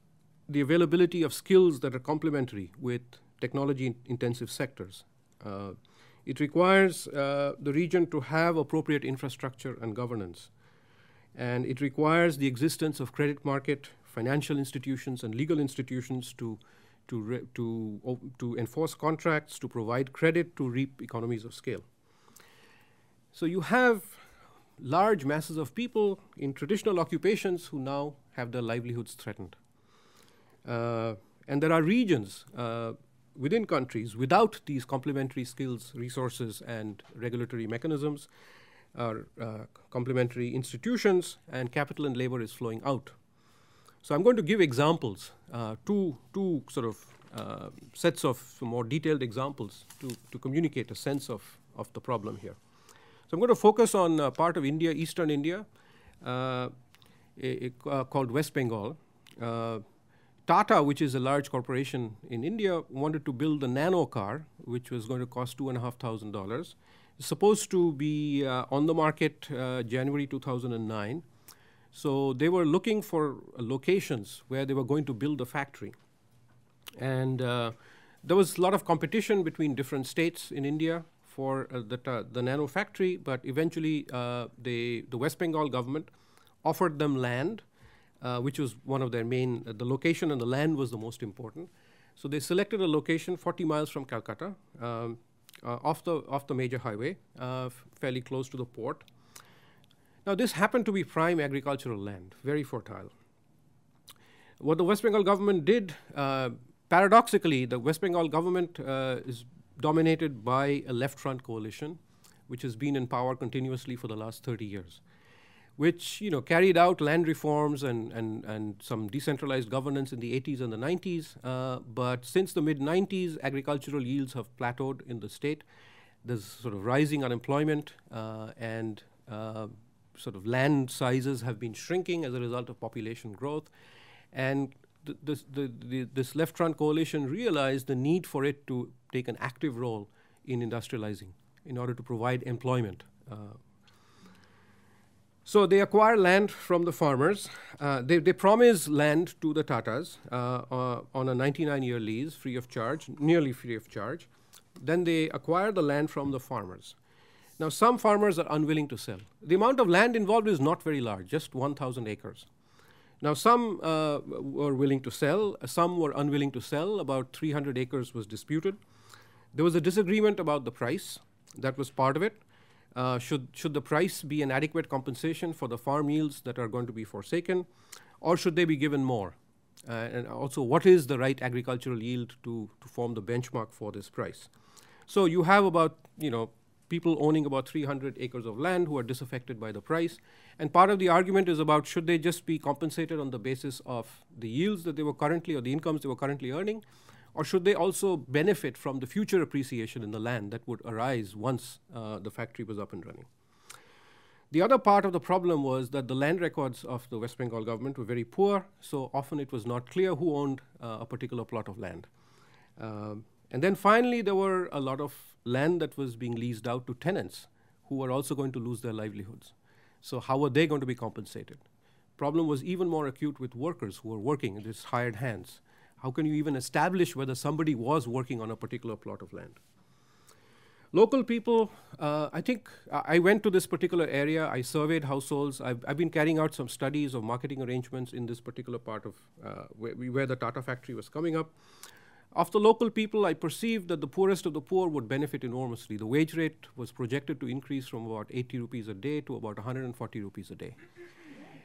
the availability of skills that are complementary with technology-intensive sectors. It requires the region to have appropriate infrastructure and governance. And it requires the existence of credit market, financial institutions, and legal institutions to enforce contracts, to provide credit, to reap economies of scale. So you have large masses of people in traditional occupations who now have their livelihoods threatened. And there are regions within countries without these complementary skills, resources, and regulatory mechanisms, complementary institutions, and capital and labor is flowing out. So I'm going to give examples, two sort of sets of more detailed examples to communicate a sense of the problem here. So I'm going to focus on part of India, eastern India, called West Bengal. Tata, which is a large corporation in India, wanted to build a nano car, which was going to cost $2,500. It's supposed to be on the market January 2009. So they were looking for locations where they were going to build a factory. And there was a lot of competition between different states in India for the nano factory, but eventually the West Bengal government offered them land, which was one of their main, the location and the land was the most important. So they selected a location 40 miles from Calcutta, off the major highway, fairly close to the port. Now this happened to be prime agricultural land, very fertile. What the West Bengal government did, paradoxically, the West Bengal government is dominated by a left-front coalition, which has been in power continuously for the last 30 years. Which carried out land reforms and some decentralized governance in the 80s and the 90s. But since the mid-90s, agricultural yields have plateaued in the state. There's sort of rising unemployment and sort of land sizes have been shrinking as a result of population growth. And this left-front coalition realized the need for it to take an active role in industrializing in order to provide employment. So they acquire land from the farmers. They promise land to the Tatas on a 99-year lease, free of charge, nearly free of charge. Then they acquire the land from the farmers. Now, some farmers are unwilling to sell. The amount of land involved is not very large, just 1,000 acres. Now, some were willing to sell. Some were unwilling to sell. About 300 acres was disputed. There was a disagreement about the price. That was part of it. Should the price be an adequate compensation for the farm yields that are going to be forsaken, or should they be given more? And also, what is the right agricultural yield to form the benchmark for this price? So you have about, people owning about 300 acres of land who are disaffected by the price. And part of the argument is about should they just be compensated on the basis of the yields that they were currently, or the incomes they were currently earning, or should they also benefit from the future appreciation in the land that would arise once the factory was up and running? The other part of the problem was that the land records of the West Bengal government were very poor, so often it was not clear who owned a particular plot of land. And then finally, there were a lot of land that was being leased out to tenants who were also going to lose their livelihoods. So how were they going to be compensated? Problem was even more acute with workers who were working, these hired hands. How can you even establish whether somebody was working on a particular plot of land? Local people, I think I went to this particular area. I surveyed households. I've been carrying out some studies of marketing arrangements in this particular part of where the Tata factory was coming up. Of the local people, I perceived that the poorest of the poor would benefit enormously. The wage rate was projected to increase from about 80 rupees a day to about 140 rupees a day.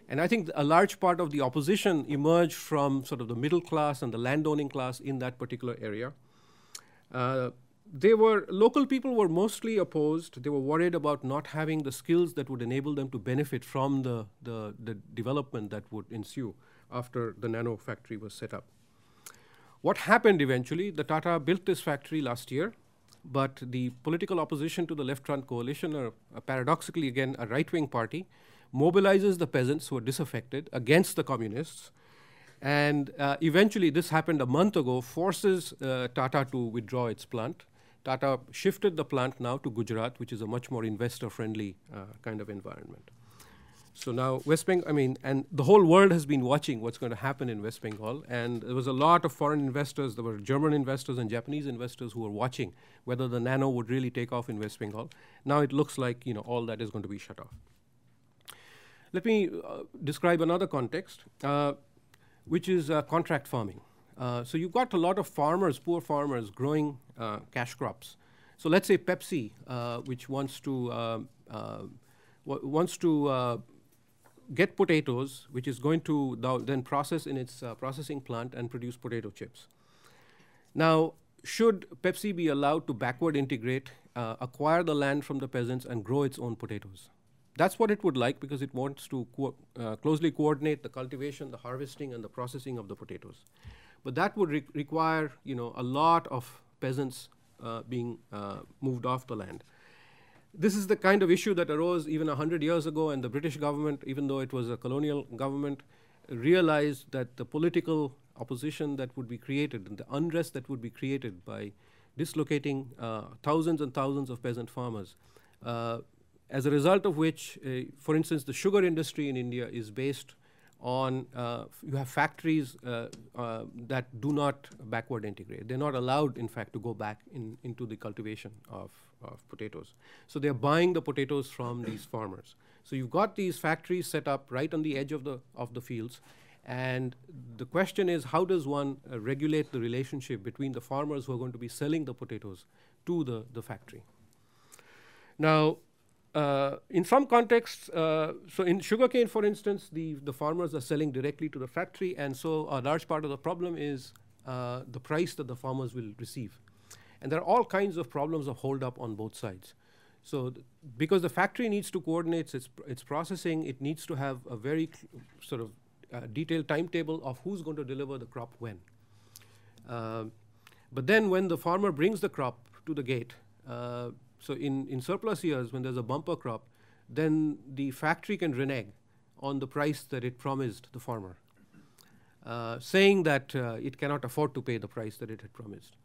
And I think a large part of the opposition emerged from sort of the middle class and the landowning class in that particular area. Local people were mostly opposed. They were worried about not having the skills that would enable them to benefit from the development that would ensue after the nano factory was set up. What happened eventually, the Tata built this factory last year, but the political opposition to the Left Front Coalition, or paradoxically again a right-wing party, mobilizes the peasants who are disaffected against the communists. And eventually, this happened a month ago, forces Tata to withdraw its plant. Tata shifted the plant now to Gujarat, which is a much more investor-friendly kind of environment. So now West Bengal, and the whole world has been watching what's going to happen in West Bengal. And there was a lot of foreign investors. There were German investors and Japanese investors who were watching whether the nano would really take off in West Bengal. Now it looks like all that is going to be shut off. Let me describe another context, which is contract farming. So you've got a lot of farmers, poor farmers, growing cash crops. So let's say Pepsi, which wants to get potatoes, which is going to then process in its processing plant and produce potato chips. Now, should Pepsi be allowed to backward integrate, acquire the land from the peasants and grow its own potatoes? That's what it would like, because it wants to closely coordinate the cultivation, the harvesting, and the processing of the potatoes. But that would require, a lot of peasants being moved off the land. This is the kind of issue that arose even 100 years ago, and the British government, even though it was a colonial government, realized that the political opposition that would be created and the unrest that would be created by dislocating thousands and thousands of peasant farmers, as a result of which, for instance, the sugar industry in India is based on, you have factories that do not backward integrate. They're not allowed, in fact, to go back into the cultivation of potatoes. So they're buying the potatoes from these farmers. So you've got these factories set up right on the edge of the fields. And the question is, how does one regulate the relationship between the farmers who are going to be selling the potatoes to the factory? Now, in some contexts, so in sugarcane, for instance, the farmers are selling directly to the factory, and so a large part of the problem is the price that the farmers will receive. And there are all kinds of problems of hold up on both sides. So because the factory needs to coordinate its processing, it needs to have a very sort of detailed timetable of who's going to deliver the crop when. But then when the farmer brings the crop to the gate, so in surplus years, when there's a bumper crop, then the factory can renege on the price that it promised the farmer, saying that it cannot afford to pay the price that it had promised.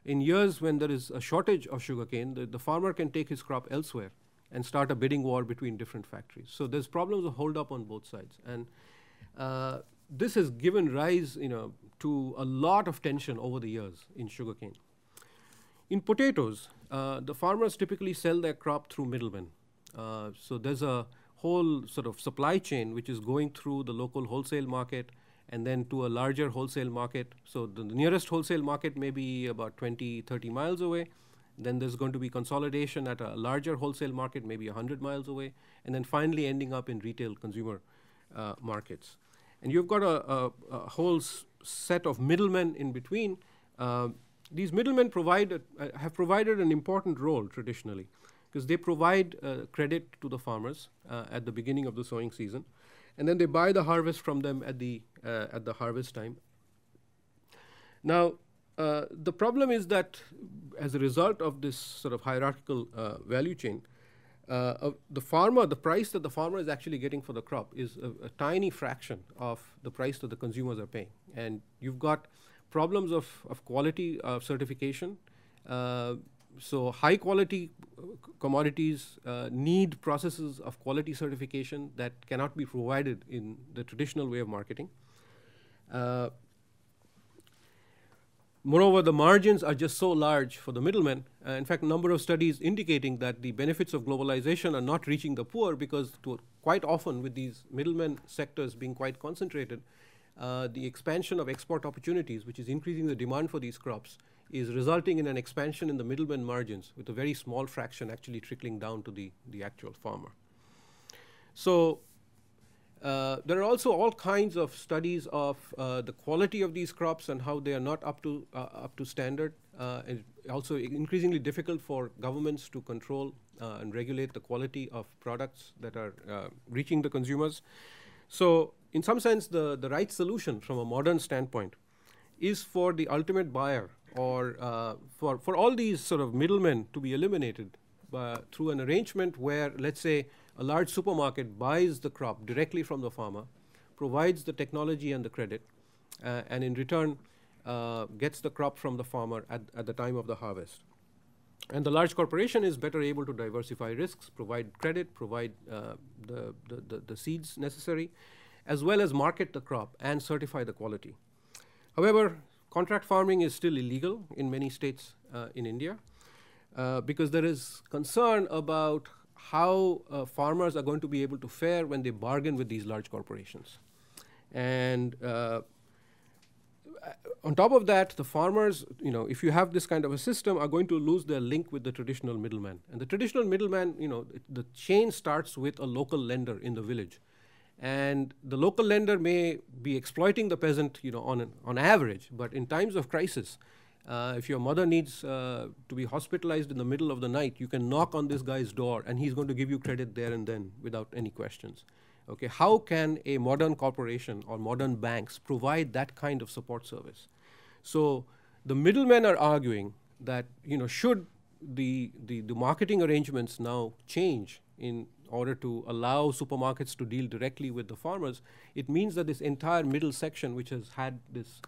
In years when there is a shortage of sugarcane, the farmer can take his crop elsewhere and start a bidding war between different factories. So there's problems of hold up on both sides. And this has given rise to a lot of tension over the years in sugarcane. In potatoes, the farmers typically sell their crop through middlemen. So there's a whole sort of supply chain which is going through the local wholesale market and then to a larger wholesale market. So the nearest wholesale market may be about 20, 30 miles away. Then there's going to be consolidation at a larger wholesale market, maybe 100 miles away, and then finally ending up in retail consumer markets. And you've got a whole set of middlemen in between. These middlemen have provided an important role traditionally, because they provide credit to the farmers at the beginning of the sowing season, and then they buy the harvest from them at the harvest time. Now, the problem is that as a result of this sort of hierarchical value chain, the price that the farmer is actually getting for the crop is a tiny fraction of the price that the consumers are paying. And you've got problems of quality certification. So high quality commodities need processes of quality certification that cannot be provided in the traditional way of marketing. Moreover, the margins are just so large for the middlemen. In fact, a number of studies indicating that the benefits of globalization are not reaching the poor because quite often with these middlemen sectors being quite concentrated, the expansion of export opportunities, which is increasing the demand for these crops, is resulting in an expansion in the middlemen margins with a very small fraction actually trickling down to the actual farmer. So there are also all kinds of studies of the quality of these crops and how they are not up to standard. It's also increasingly difficult for governments to control and regulate the quality of products that are reaching the consumers. So in some sense, the right solution from a modern standpoint is for the ultimate buyer or for all these sort of middlemen to be eliminated through an arrangement where, let's say, a large supermarket buys the crop directly from the farmer, provides the technology and the credit, and in return gets the crop from the farmer at the time of the harvest. And the large corporation is better able to diversify risks, provide credit, provide the seeds necessary, as well as market the crop and certify the quality. However, contract farming is still illegal in many states in India because there is concern about how farmers are going to be able to fare when they bargain with these large corporations. And on top of that, the farmers, if you have this kind of a system, are going to lose their link with the traditional middleman. And the traditional middleman, the chain starts with a local lender in the village. And the local lender may be exploiting the peasant, on average, but in times of crisis, if your mother needs to be hospitalized in the middle of the night, you can knock on this guy's door and he's going to give you credit there and then without any questions. Okay, how can a modern corporation or modern banks provide that kind of support service? So the middlemen are arguing that should the marketing arrangements now change in order to allow supermarkets to deal directly with the farmers, it means that this entire middle section, which has had this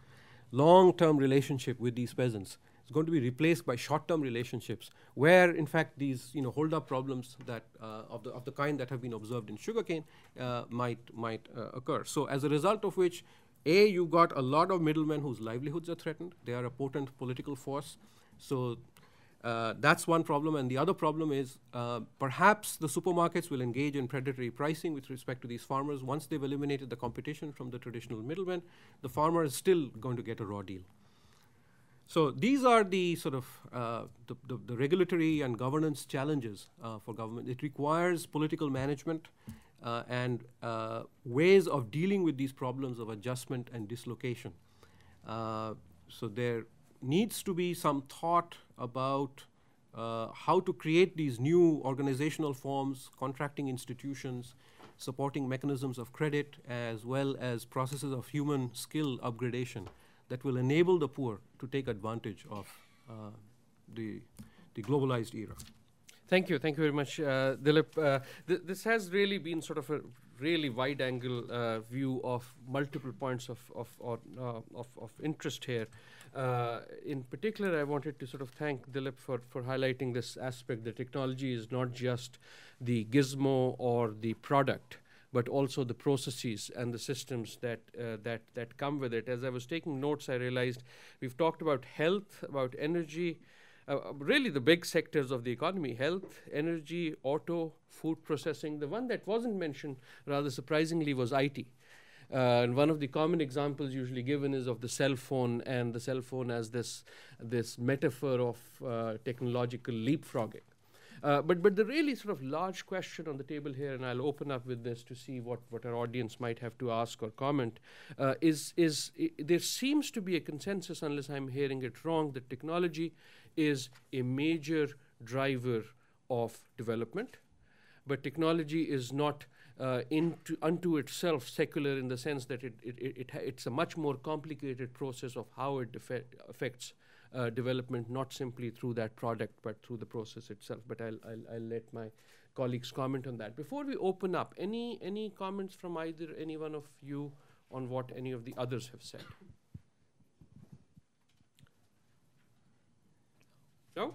long-term relationship with these peasants, is going to be replaced by short-term relationships, where in fact these hold-up problems that of the kind that have been observed in sugarcane might occur. So as a result of which, you've got a lot of middlemen whose livelihoods are threatened. They are a potent political force. So that's one problem. And the other problem is perhaps the supermarkets will engage in predatory pricing with respect to these farmers. Once they've eliminated the competition from the traditional middlemen, the farmer is still going to get a raw deal. So these are the sort of the regulatory and governance challenges for government. It requires political management and ways of dealing with these problems of adjustment and dislocation. So there needs to be some thought about how to create these new organizational forms, contracting institutions, supporting mechanisms of credit, as well as processes of human skill upgradation that will enable the poor to take advantage of the globalized era.
Thank you very much, Dilip. This has really been sort of a really wide-angle view of multiple points of interest here. In particular, I wanted to sort of thank Dilip for highlighting this aspect. The technology is not just the gizmo or the product, but also the processes and the systems that come with it. As I was taking notes, I realized we've talked about health, about energy, really the big sectors of the economy: health, energy, auto, food processing. The one that wasn't mentioned, rather surprisingly, was IT. And one of the common examples usually given is of the cell phone, and the cell phone as this metaphor of technological leapfrogging. But the really sort of large question on the table here, and I'll open up with this to see what our audience might have to ask or comment, is there seems to be a consensus, unless I'm hearing it wrong, that technology is a major driver of development, but technology is not unto itself secular in the sense that it's a much more complicated process of how it affects development, not simply through that product, but through the process itself. But I'll let my colleagues comment on that. Before we open up, any comments from either any one of you on what any of the others have said? No?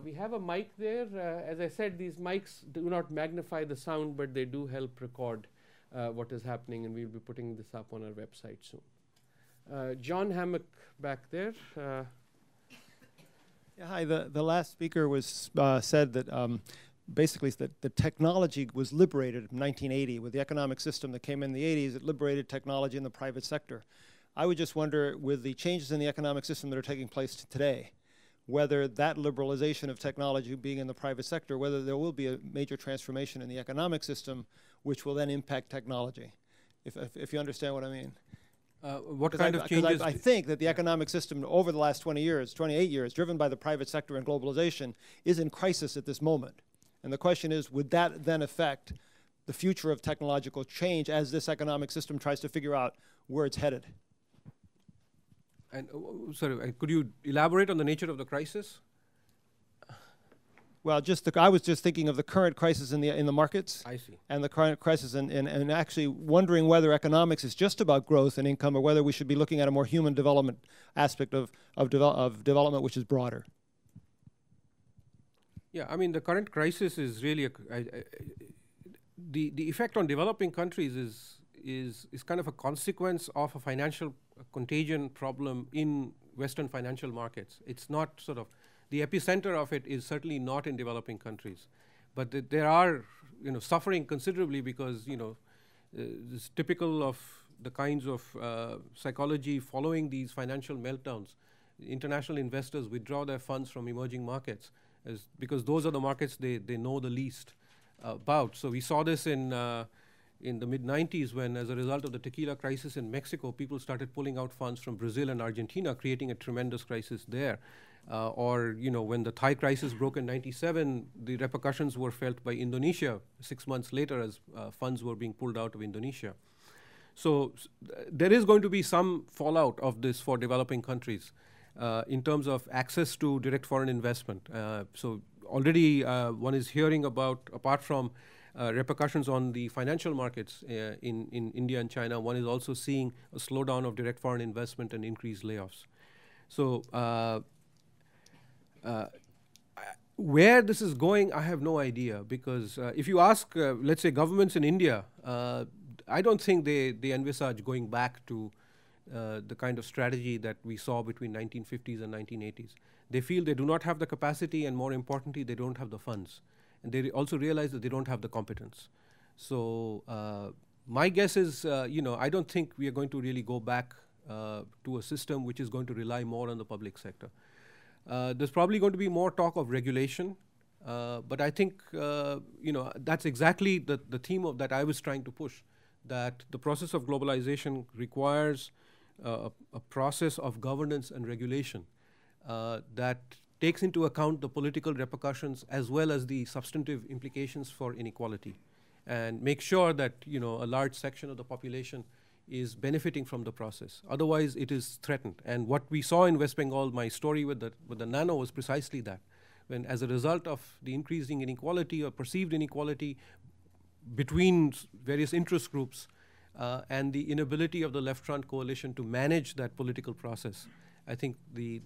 We have a mic there. As I said, these mics do not magnify the sound, but they do help record what is happening, and we'll be putting this up on our website soon. John Hammock back there.
Yeah, hi. The last speaker was said that basically that the technology was liberated in 1980 with the economic system that came in the 80s. It liberated technology in the private sector. I would just wonder, with the changes in the economic system that are taking place today, whether that liberalization of technology being in the private sector, whether there will be a major transformation in the economic system, which will then impact technology, if you understand what I mean.
What kind of changes?
I think that the economic system over the last 20 years, 28 years, driven by the private sector and globalization, is in crisis at this moment. And the question is, would that then affect the future of technological change as this economic system tries to figure out where it's headed?
And sorry, could you elaborate on the nature of the crisis?
Well, I was just thinking of the current crisis in the markets.
I see.
And the current crisis, and actually wondering whether economics is just about growth and income, or whether we should be looking at a more human development aspect of development, which is broader.
Yeah, I mean, the current crisis is really the effect on developing countries is kind of a consequence of a financial contagion problem in Western financial markets. It's not sort of, the epicenter of it is certainly not in developing countries, but there are, suffering considerably because, it's typical of the kinds of psychology following these financial meltdowns. International investors withdraw their funds from emerging markets because those are the markets they know the least about. So we saw this in the mid-90s when, as a result of the tequila crisis in Mexico, people started pulling out funds from Brazil and Argentina, creating a tremendous crisis there. When the Thai crisis broke in '97, the repercussions were felt by Indonesia 6 months later as funds were being pulled out of Indonesia. So there is going to be some fallout of this for developing countries in terms of access to direct foreign investment. So already one is hearing about, apart from repercussions on the financial markets in India and China, one is also seeing a slowdown of direct foreign investment and increased layoffs. So where this is going, I have no idea, because if you ask, let's say, governments in India, I don't think they envisage going back to the kind of strategy that we saw between 1950s and 1980s. They feel they do not have the capacity, and more importantly, they don't have the funds. And they also realize that they don't have the competence. So my guess is, I don't think we are going to really go back to a system which is going to rely more on the public sector. There's probably going to be more talk of regulation, but I think that's exactly the theme that I was trying to push, that the process of globalization requires a process of governance and regulation that takes into account the political repercussions as well as the substantive implications for inequality, and make sure that a large section of the population is benefiting from the process. Otherwise, it is threatened. And what we saw in West Bengal, my story with the nano, was precisely that. When, as a result of the increasing inequality or perceived inequality between various interest groups and the inability of the Left Front coalition to manage that political process, I think the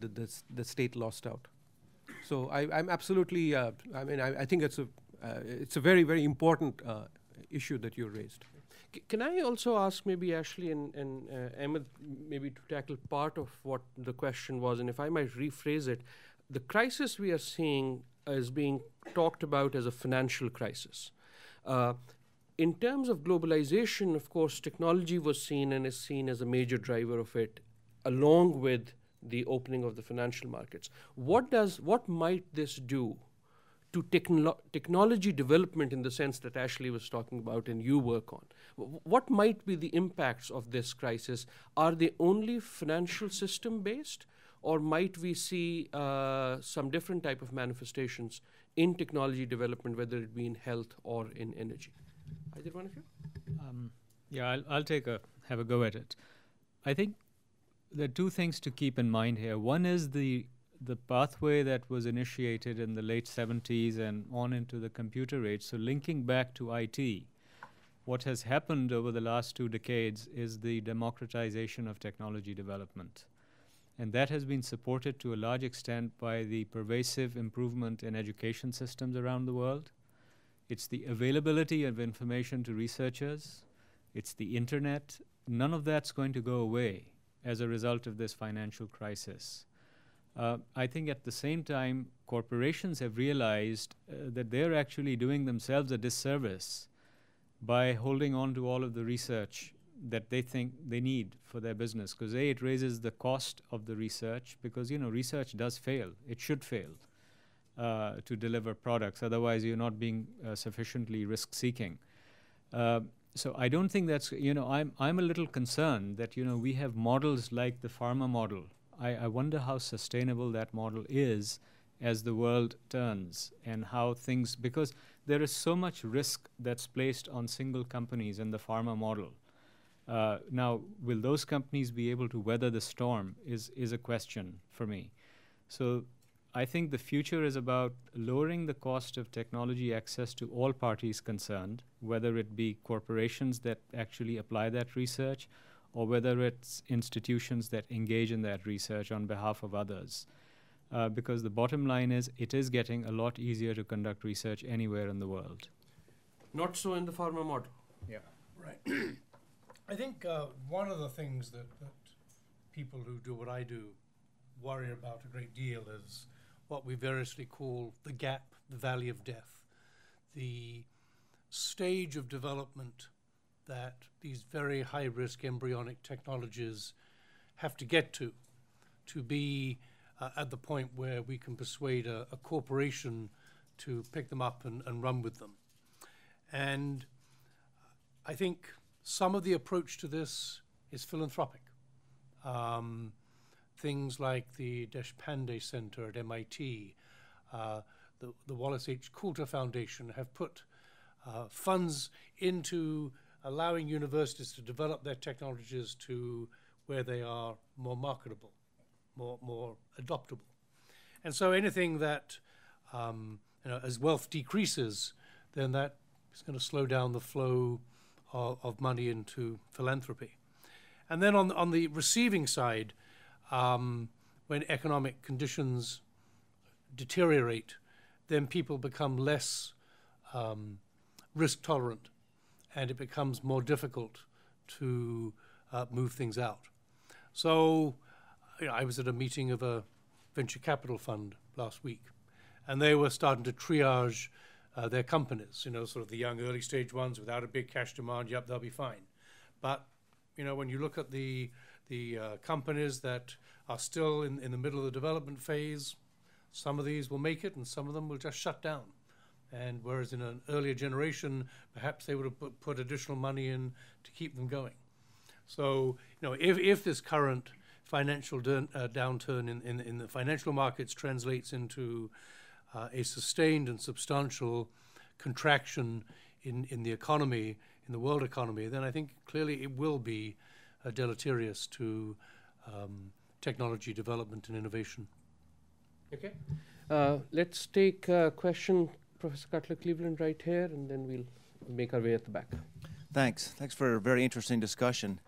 state lost out. So I'm absolutely. I think it's a very, very important issue that you raised.
Can I also ask maybe Ashley and Ahmed maybe to tackle part of what the question was, and if I might rephrase it, the crisis we are seeing is being talked about as a financial crisis. In terms of globalization, of course, technology was seen and is seen as a major driver of it, along with the opening of the financial markets. What might this do to technology development in the sense that Ashley was talking about and you work on? What might be the impacts of this crisis? Are they only financial system based, or might we see some different type of manifestations in technology development, whether it be in health or in energy? Either one of you?
Yeah, I'll have a go at it. I think there are two things to keep in mind here. One is the the pathway that was initiated in the late 70s and on into the computer age, so linking back to IT, what has happened over the last 2 decades is the democratization of technology development. And that has been supported to a large extent by the pervasive improvement in education systems around the world. It's the availability of information to researchers. It's the internet. None of that's going to go away as a result of this financial crisis. I think at the same time, corporations have realized that they're actually doing themselves a disservice by holding on to all of the research that they think they need for their business. Because A, it raises the cost of the research, because research does fail. It should fail to deliver products. Otherwise, you're not being sufficiently risk-seeking. So I don't think that's, I'm a little concerned that, we have models like the pharma model. I wonder how sustainable that model is as the world turns, and how things, because there is so much risk that's placed on single companies in the pharma model. Now, will those companies be able to weather the storm is a question for me. So I think the future is about lowering the cost of technology access to all parties concerned, whether it be corporations that actually apply that research, or whether it's institutions that engage in that research on behalf of others. Because the bottom line is, it is getting a lot easier to conduct research anywhere in the world.
Not so in the pharma model.
Yeah.
Right. I think one of the things that people who do what I do worry about a great deal is what we variously call the gap, the valley of death, the stage of development that these very high-risk embryonic technologies have to get to be at the point where we can persuade a corporation to pick them up and run with them. And I think some of the approach to this is philanthropic. Things like the Pardee Center at MIT, the Wallace H. Coulter Foundation have put funds into allowing universities to develop their technologies to where they are more marketable, more adoptable. And so anything that, as wealth decreases, then that is going to slow down the flow of money into philanthropy. And then on the receiving side, when economic conditions deteriorate, then people become less risk tolerant, and it becomes more difficult to move things out. So I was at a meeting of a venture capital fund last week, and they were starting to triage their companies, sort of the young early stage ones without a big cash demand. Yep, they'll be fine. But when you look at the companies that are still in the middle of the development phase, some of these will make it and some of them will just shut down. And whereas in an earlier generation, perhaps they would have put additional money in to keep them going. So, if this current financial downturn in the financial markets translates into a sustained and substantial contraction in the economy, in the world economy, then I think clearly it will be deleterious to technology development and innovation.
Okay. Let's take a question, Professor Cutler-Cleveland, right here, and then we'll make our way at the back.
Thanks. Thanks for a very interesting discussion.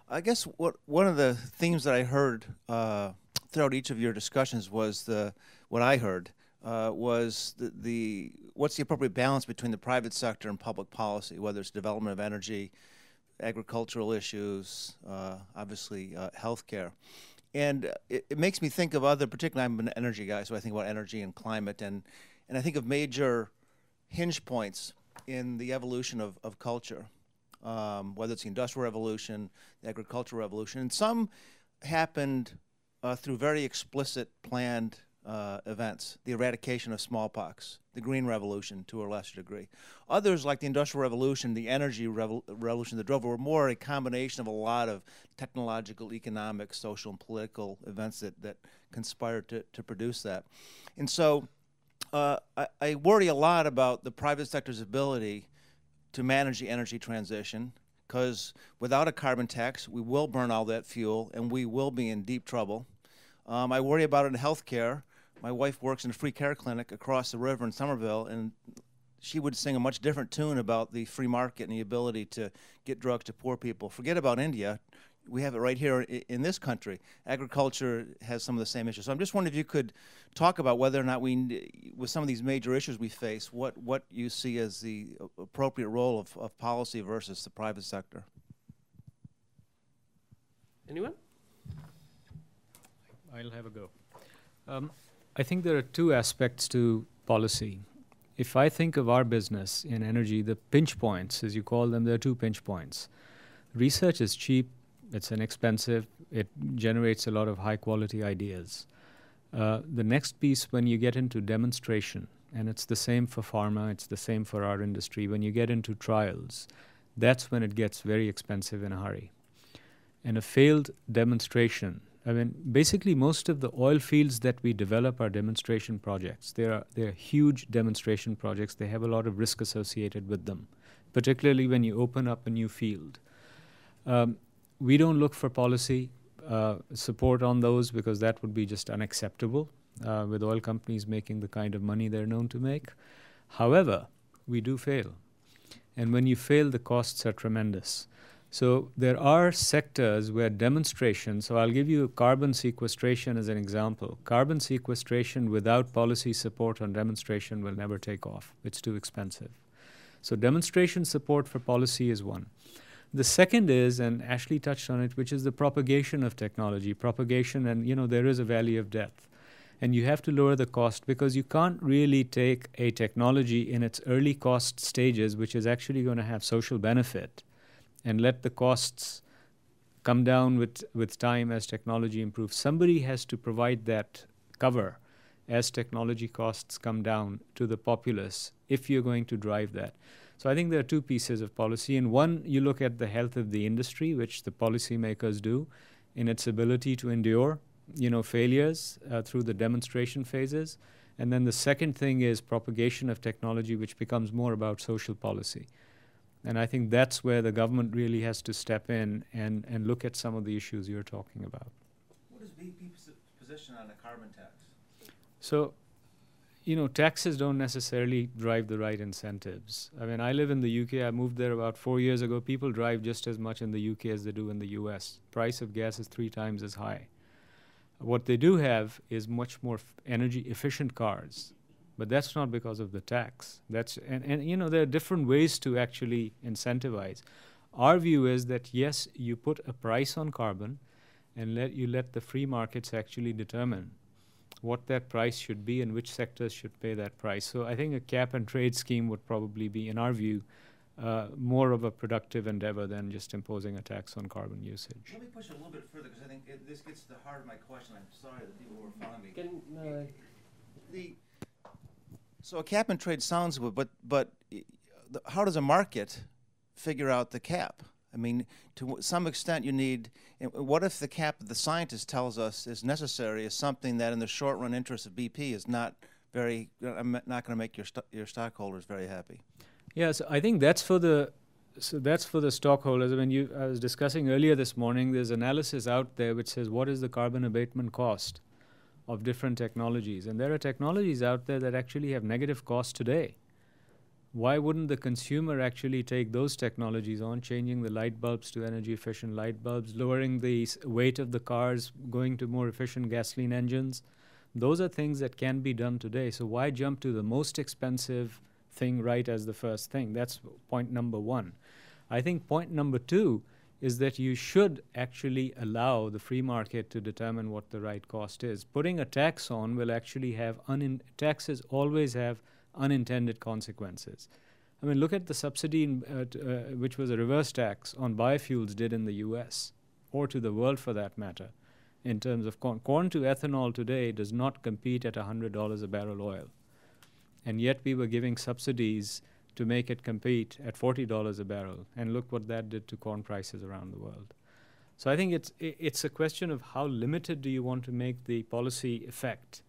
I guess one of the themes that I heard throughout each of your discussions was what's the appropriate balance between the private sector and public policy, whether it's development of energy, agricultural issues, obviously healthcare. And it makes me think of particularly I'm an energy guy, so I think about energy and climate, and I think of major hinge points in the evolution of culture, whether it's the Industrial Revolution, the Agricultural Revolution. And some happened through very explicit planned events, the eradication of smallpox, the Green Revolution to a lesser degree. Others, like the Industrial Revolution, the Energy Revolution that drove it, were more a combination of a lot of technological, economic, social, and political events that conspired to produce that. And so I worry a lot about the private sector's ability to manage the energy transition, because without a carbon tax, we will burn all that fuel and we will be in deep trouble. I worry about it in healthcare. My wife works in a free care clinic across the river in Somerville, and she would sing a much different tune about the free market and the ability to get drugs to poor people. Forget about India. We have it right here in this country. Agriculture has some of the same issues. So I'm just wondering if you could talk about whether or not with some of these major issues we face, what you see as the appropriate role of policy versus the private sector.
Anyone?
I'll have a go. I think there are two aspects to policy. If I think of our business in energy, the pinch points, as you call them, there are 2 pinch points. Research is cheap, it's inexpensive, it generates a lot of high-quality ideas. The next piece, when you get into demonstration, and it's the same for pharma, it's the same for our industry, when you get into trials, that's when it gets very expensive in a hurry. And a failed demonstration, I mean, basically most of the oil fields that we develop are demonstration projects. They're huge demonstration projects. They have a lot of risk associated with them, particularly when you open up a new field. We don't look for policy support on those because that would be just unacceptable with oil companies making the kind of money they're known to make. However, we do fail. And when you fail, the costs are tremendous. So there are sectors where demonstration, so I'll give you carbon sequestration as an example. Carbon sequestration without policy support on demonstration will never take off. It's too expensive. So demonstration support for policy is one. The second is, and Ashley touched on it, which is the propagation of technology. Propagation, and there is a valley of death. And you have to lower the cost because you can't really take a technology in its early cost stages, which is actually going to have social benefit, and let the costs come down with time as technology improves. Somebody has to provide that cover as technology costs come down to the populace if you're going to drive that. So I think there are 2 pieces of policy. And one, you look at the health of the industry, which the policymakers do, in its ability to endure failures through the demonstration phases. And then the second thing is propagation of technology, which becomes more about social policy. And I think that's where the government really has to step in and look at some of the issues you're talking about.
What is BP's position on a carbon tax?
So, taxes don't necessarily drive the right incentives. I mean, I live in the UK. I moved there about 4 years ago. People drive just as much in the UK as they do in the US. Price of gas is 3 times as high. What they do have is much more energy efficient cars. But that's not because of the tax. And there are different ways to actually incentivize. Our view is that, yes, you put a price on carbon and let the free markets actually determine what that price should be and which sectors should pay that price. So I think a cap and trade scheme would probably be, in our view, more of a productive endeavor than just imposing a tax on carbon usage.
Let me push it a little bit further because I think this gets to the heart of my question. I'm sorry that people were following me. So a cap and trade sounds good, but how does a market figure out the cap? I mean, to some extent you need, what if the cap that the scientist tells us is necessary is something that in the short run interest of BP is not going to make your stockholders very happy?
Yes, I think that's for the stockholders. I mean, I was discussing earlier this morning, there's analysis out there which says what is the carbon abatement cost of different technologies. And there are technologies out there that actually have negative costs today. Why wouldn't the consumer actually take those technologies on, changing the light bulbs to energy efficient light bulbs, lowering the weight of the cars, going to more efficient gasoline engines? Those are things that can be done today. So why jump to the most expensive thing right as the first thing? That's point number 1. I think point number 2 is that you should actually allow the free market to determine what the right cost is. Putting a tax on will actually have, taxes always have unintended consequences. I mean, look at the subsidy, which was a reverse tax on biofuels did in the US, or to the world for that matter, in terms of corn. Corn to ethanol today does not compete at $100 a barrel oil. And yet we were giving subsidies to make it compete at $40 a barrel. And look what that did to corn prices around the world. So I think it's a question of how limited do you want to make the policy effect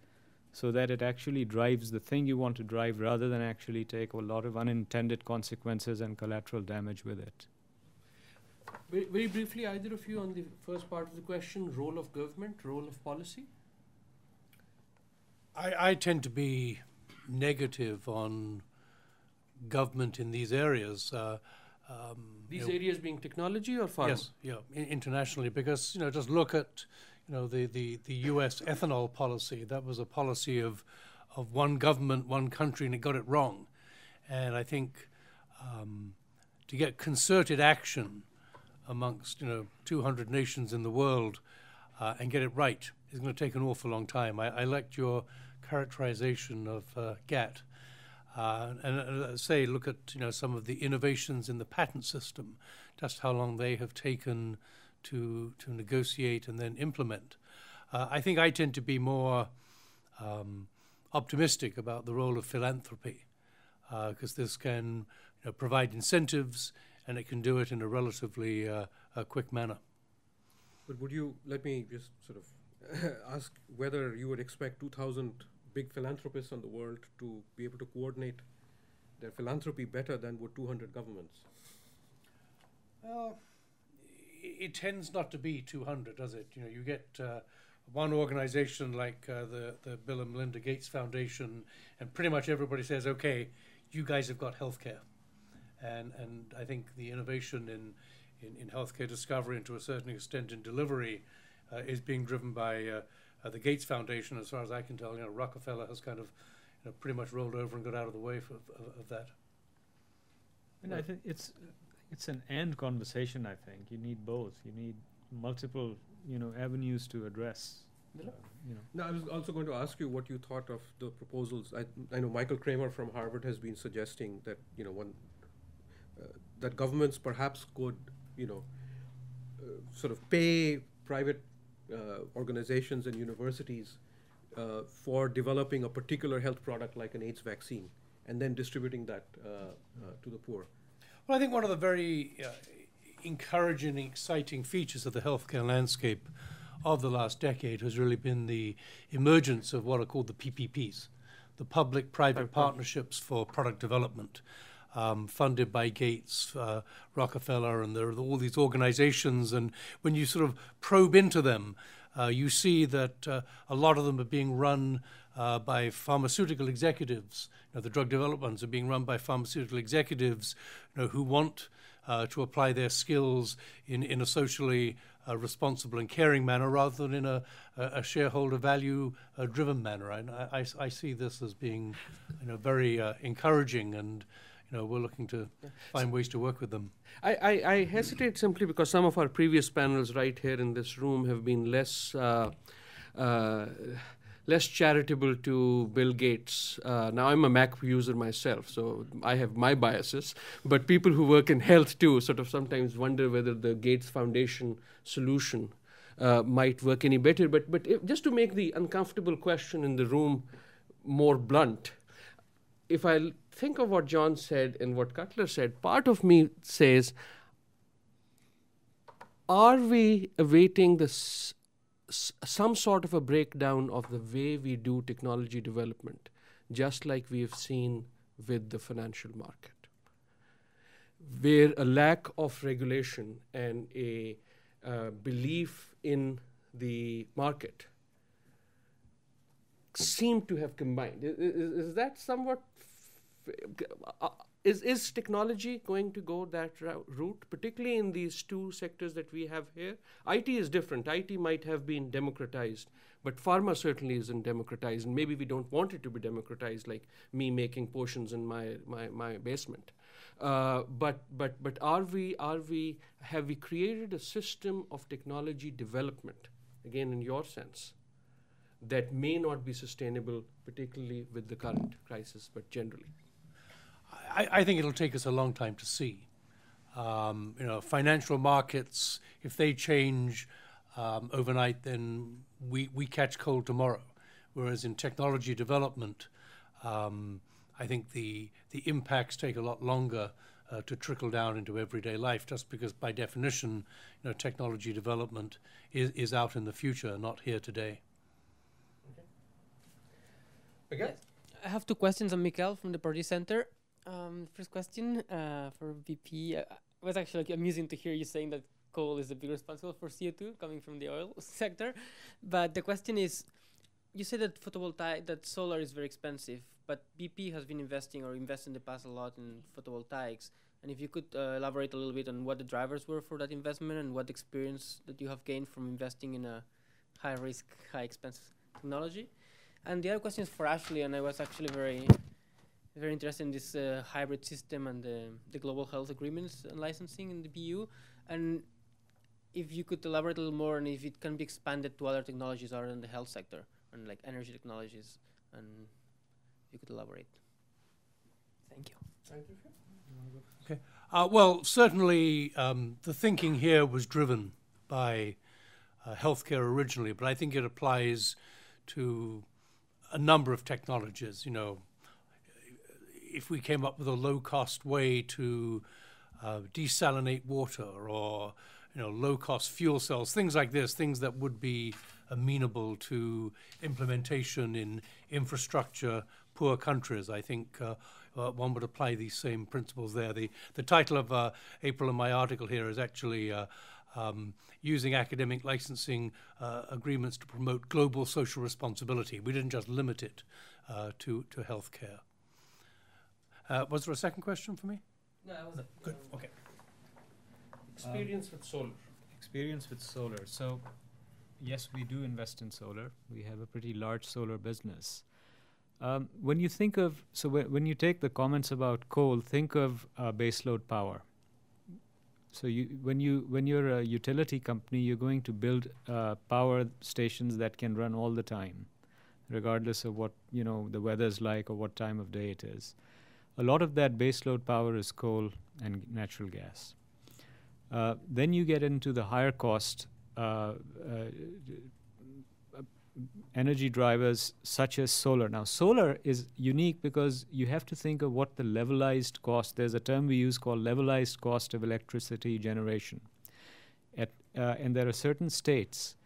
so that it actually drives the thing you want to drive rather than actually take a lot of unintended consequences and collateral damage with it.
Very briefly, either of you on the first part of the question, role of government, role of policy?
I tend to be negative on government in these areas.
These areas being technology or pharma?
Yes, yeah, internationally, because just look at the U.S. ethanol policy. That was a policy of one government, one country, and it got it wrong. And I think to get concerted action amongst 200 nations in the world and get it right is going to take an awful long time. I liked your characterization of GATT. And say, look at some of the innovations in the patent system, just how long they have taken to negotiate and then implement. I think I tend to be more optimistic about the role of philanthropy, because this can provide incentives, and it can do it in a relatively quick manner.
But would you let me just sort of ask whether you would expect 2,000 big philanthropists in the world to be able to coordinate their philanthropy better than would 200 governments?
It tends not to be 200, does it? You get one organization like the Bill and Melinda Gates Foundation, and pretty much everybody says, okay, you guys have got healthcare. And I think the innovation in healthcare discovery and to a certain extent in delivery is being driven by the Gates Foundation. As far as I can tell, Rockefeller has kind of pretty much rolled over and got out of the way of that.
And I think it's an and conversation. I think you need both. You need multiple avenues to address.
Now, I was also going to ask you what you thought of the proposals. I know Michael Kramer from Harvard has been suggesting that that governments perhaps could sort of pay private organizations and universities for developing a particular health product like an AIDS vaccine and then distributing that to the poor.
Well, I think one of the very encouraging and exciting features of the healthcare landscape of the last decade has really been the emergence of what are called the PPPs, the public-private partnerships for product development, funded by Gates, Rockefeller, and there are all these organizations. And when you sort of probe into them, you see that a lot of them are being run by pharmaceutical executives. The drug development ones are being run by pharmaceutical executives who want to apply their skills in a socially responsible and caring manner rather than in a shareholder value driven manner. And I see this as being very encouraging, and we're looking to find ways to work with them.
I hesitate simply because some of our previous panels right here in this room have been less charitable to Bill Gates. Now, I'm a Mac user myself, so I have my biases. But people who work in health, too, sort of sometimes wonder whether the Gates Foundation solution might work any better. But just to make the uncomfortable question in the room more blunt, if I think of what John said and what Cutler said, part of me says, are we awaiting some sort of a breakdown of the way we do technology development, just like we have seen with the financial market, where a lack of regulation and a belief in the market seem to have combined? Is that somewhat... Is technology going to go that route, particularly in these two sectors that we have here? IT is different. IT might have been democratized, but pharma certainly isn't democratized, and maybe we don't want it to be democratized, like me making potions in my basement. But have we created a system of technology development, again in your sense, that may not be sustainable, particularly with the current crisis, but generally?
I think it'll take us a long time to see. Financial markets, if they change overnight, then we catch cold tomorrow. Whereas in technology development, I think the impacts take a lot longer to trickle down into everyday life, just because by definition, technology development is out in the future, not here today.
Okay.
Yes. I have two questions on Mikhail from the Pardee Center. First question for VP. It was actually amusing to hear you saying that coal is the big responsible for CO2 coming from the oil sector. But the question is, you said that that solar is very expensive, but BP has been investing or invested in the past a lot in photovoltaics. And if you could elaborate a little bit on what the drivers were for that investment and what experience that you have gained from investing in a high-risk, high-expense technology. And the other question is for Ashley, and I was actually very interested in this hybrid system and the global health agreements and licensing in the BU. And if you could elaborate a little more, and if it can be expanded to other technologies other than the health sector, and like energy technologies, and if you could elaborate. Thank you.
Okay. Well, certainly the thinking here was driven by healthcare originally, but I think it applies to a number of technologies. You know, if we came up with a low-cost way to desalinate water, or low-cost fuel cells, things like this, things that would be amenable to implementation in infrastructure poor countries, I think one would apply these same principles there. The title of April and my article here is actually using academic licensing agreements to promote global social responsibility. We didn't just limit it to healthcare. Was there a second question for me?
No, that was it.
Good. Okay.
Experience with solar.
Experience with solar. So, yes, we do invest in solar. We have a pretty large solar business. When you think of, when you take the comments about coal, think of baseload power. So when you're a utility company, you're going to build power stations that can run all the time, regardless of what the weather's like or what time of day it is. A lot of that baseload power is coal and natural gas. Then you get into the higher cost energy drivers such as solar. Now, solar is unique because you have to think of what the levelized cost, there's a term we use called levelized cost of electricity generation. And there are certain states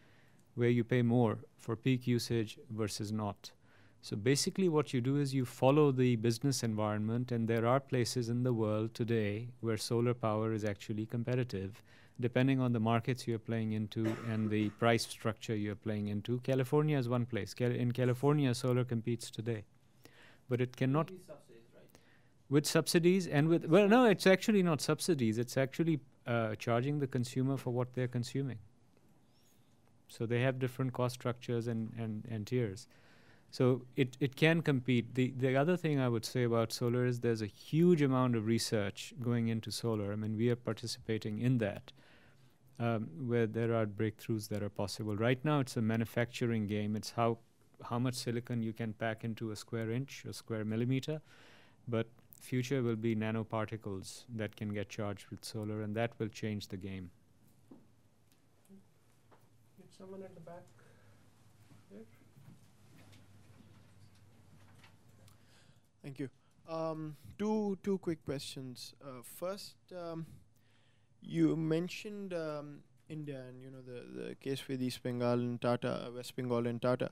where you pay more for peak usage versus not. So basically what you do is you follow the business environment, and there are places in the world today where solar power is actually competitive, depending on the markets you're playing into and the price structure you're playing into. California is one place. In California, solar competes today. But it cannot...
With subsidies, right?
With subsidies and with... Well, no, it's actually not subsidies. It's actually charging the consumer for what they're consuming. So they have different cost structures and tiers. So it can compete. The other thing I would say about solar is there's a huge amount of research going into solar. I mean, we are participating in that. Where there are breakthroughs that are possible. Right now, it's a manufacturing game. It's how much silicon you can pack into a square inch, a square millimeter. But future will be nanoparticles that can get charged with solar, and that will change the game.
Get someone at the back there.
Thank you. Two quick questions. First, you mentioned India and the case with East Bengal and Tata, West Bengal and Tata.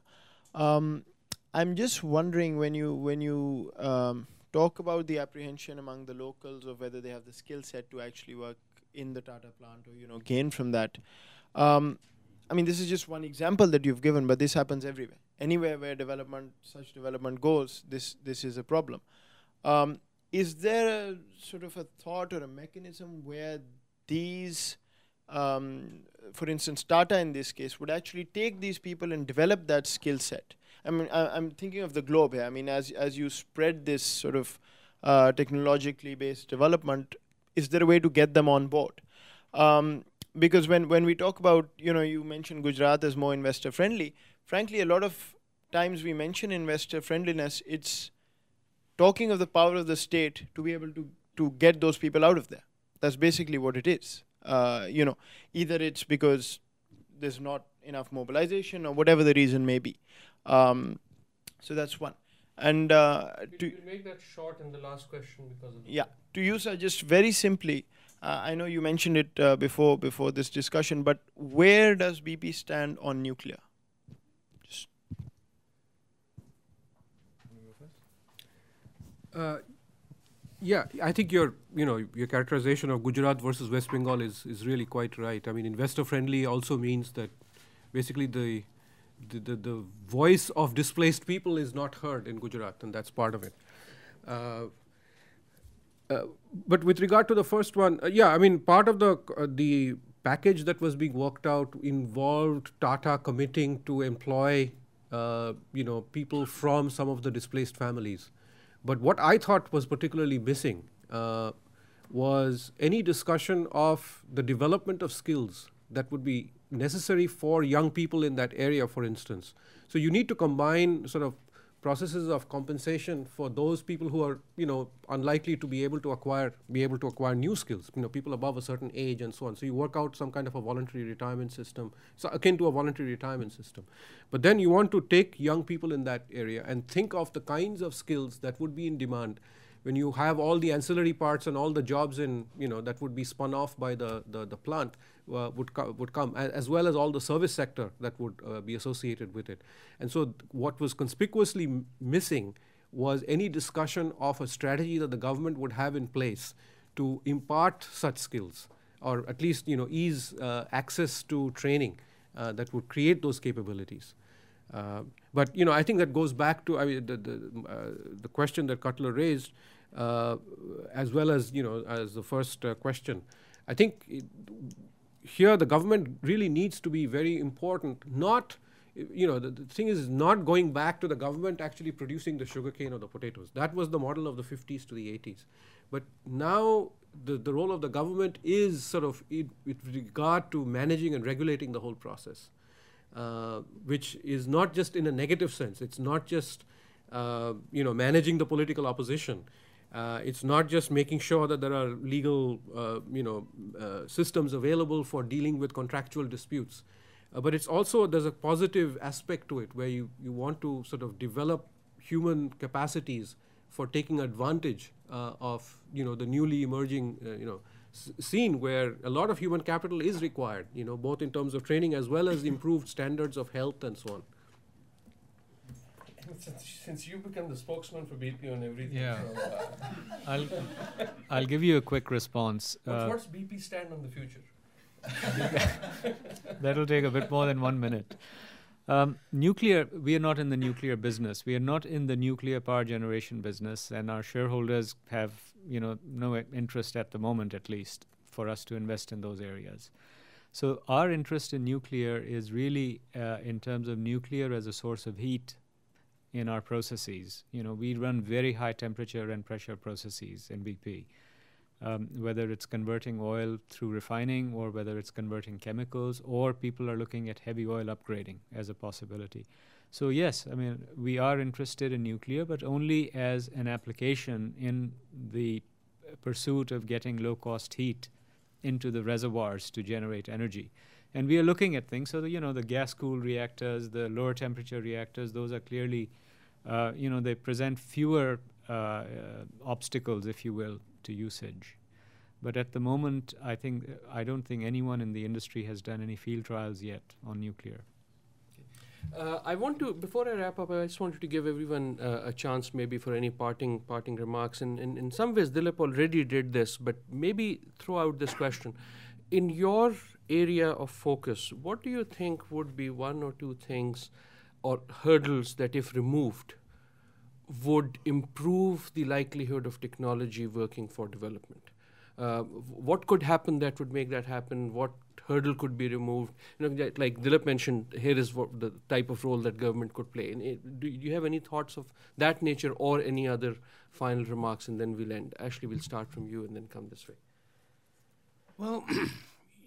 I'm just wondering when you talk about the apprehension among the locals of whether they have the skill set to actually work in the Tata plant or gain from that. I mean, this is just one example that you've given, but this happens everywhere. Anywhere where such development goes, this is a problem. Is there a sort of a thought or a mechanism where these, for instance, Tata in this case, would actually take these people and develop that skill set? I mean, I'm thinking of the globe here. I mean, as you spread this sort of technologically based development, is there a way to get them on board? Because when we talk about, you mentioned Gujarat as more investor friendly. Frankly, a lot of times we mention investor friendliness, it's talking of the power of the state to be able to get those people out of there. That's basically what it is. Either it's because there's not enough mobilization or whatever the reason may be. So that's one. And
to make that short in the last question because of
to you, sir, just very simply, I know you mentioned it before this discussion, but where does BP stand on nuclear?
Yeah, I think your characterization of Gujarat versus West Bengal is really quite right. I mean, investor friendly also means that basically the voice of displaced people is not heard in Gujarat, and that's part of it. But with regard to the first one, yeah, I mean, part of the package that was being worked out involved Tata committing to employ, people from some of the displaced families. But what I thought was particularly missing was any discussion of the development of skills that would be necessary for young people in that area, for instance. So you need to combine sort of processes of compensation for those people who are, unlikely to be able to acquire new skills, people above a certain age and so on. So you work out some kind of a voluntary retirement system, so akin to a voluntary retirement system. But then you want to take young people in that area and think of the kinds of skills that would be in demand when you have all the ancillary parts and all the jobs in, that would be spun off by the plant would come, as well as all the service sector that would be associated with it. And so what was conspicuously missing was any discussion of a strategy that the government would have in place to impart such skills, or at least, ease access to training that would create those capabilities. But I think that goes back to the question that Cutler raised, as well as as the first question. I think here the government really needs to be very important. Not, the thing is not going back to the government actually producing the sugarcane or the potatoes. That was the model of the 50s to the 80s. But now the role of the government is sort of with regard to managing and regulating the whole process. Which is not just in a negative sense. It's not just, managing the political opposition. It's not just making sure that there are legal, systems available for dealing with contractual disputes. But it's also, there's a positive aspect to it where you want to sort of develop human capacities for taking advantage of, the newly emerging, scene where a lot of human capital is required, both in terms of training as well as improved standards of health and so on.
Since you become the spokesman for BP on everything,
Yeah.
so,
I'll give you a quick response.
what's BP stand on the future?
That'll take a bit more than 1 minute. Nuclear, we are not in the nuclear business. We are not in the nuclear power generation business, and our shareholders have, no interest at the moment, at least, for us to invest in those areas. So our interest in nuclear is really in terms of nuclear as a source of heat in our processes. We run very high temperature and pressure processes in BP. Whether it's converting oil through refining or whether it's converting chemicals, or people are looking at heavy oil upgrading as a possibility. So yes, we are interested in nuclear, but only as an application in the pursuit of getting low-cost heat into the reservoirs to generate energy. And we are looking at things, so the gas-cooled reactors, the lower temperature reactors, those are clearly, they present fewer obstacles, if you will, to usage. But at the moment, I don't think anyone in the industry has done any field trials yet on nuclear.
I want to, before I wrap up, I just wanted to give everyone a chance maybe for any parting remarks. And in some ways, Dilip already did this, but maybe throw out this question. In your area of focus, what do you think would be one or two things or hurdles that, if removed, would improve the likelihood of technology working for development? What could happen that would make that happen? What hurdle could be removed? Like Dilip mentioned, here is what the type of role that government could play. And do you have any thoughts of that nature or any other final remarks? And then we'll end. Ashley, we'll start from you and then come this way.
Well,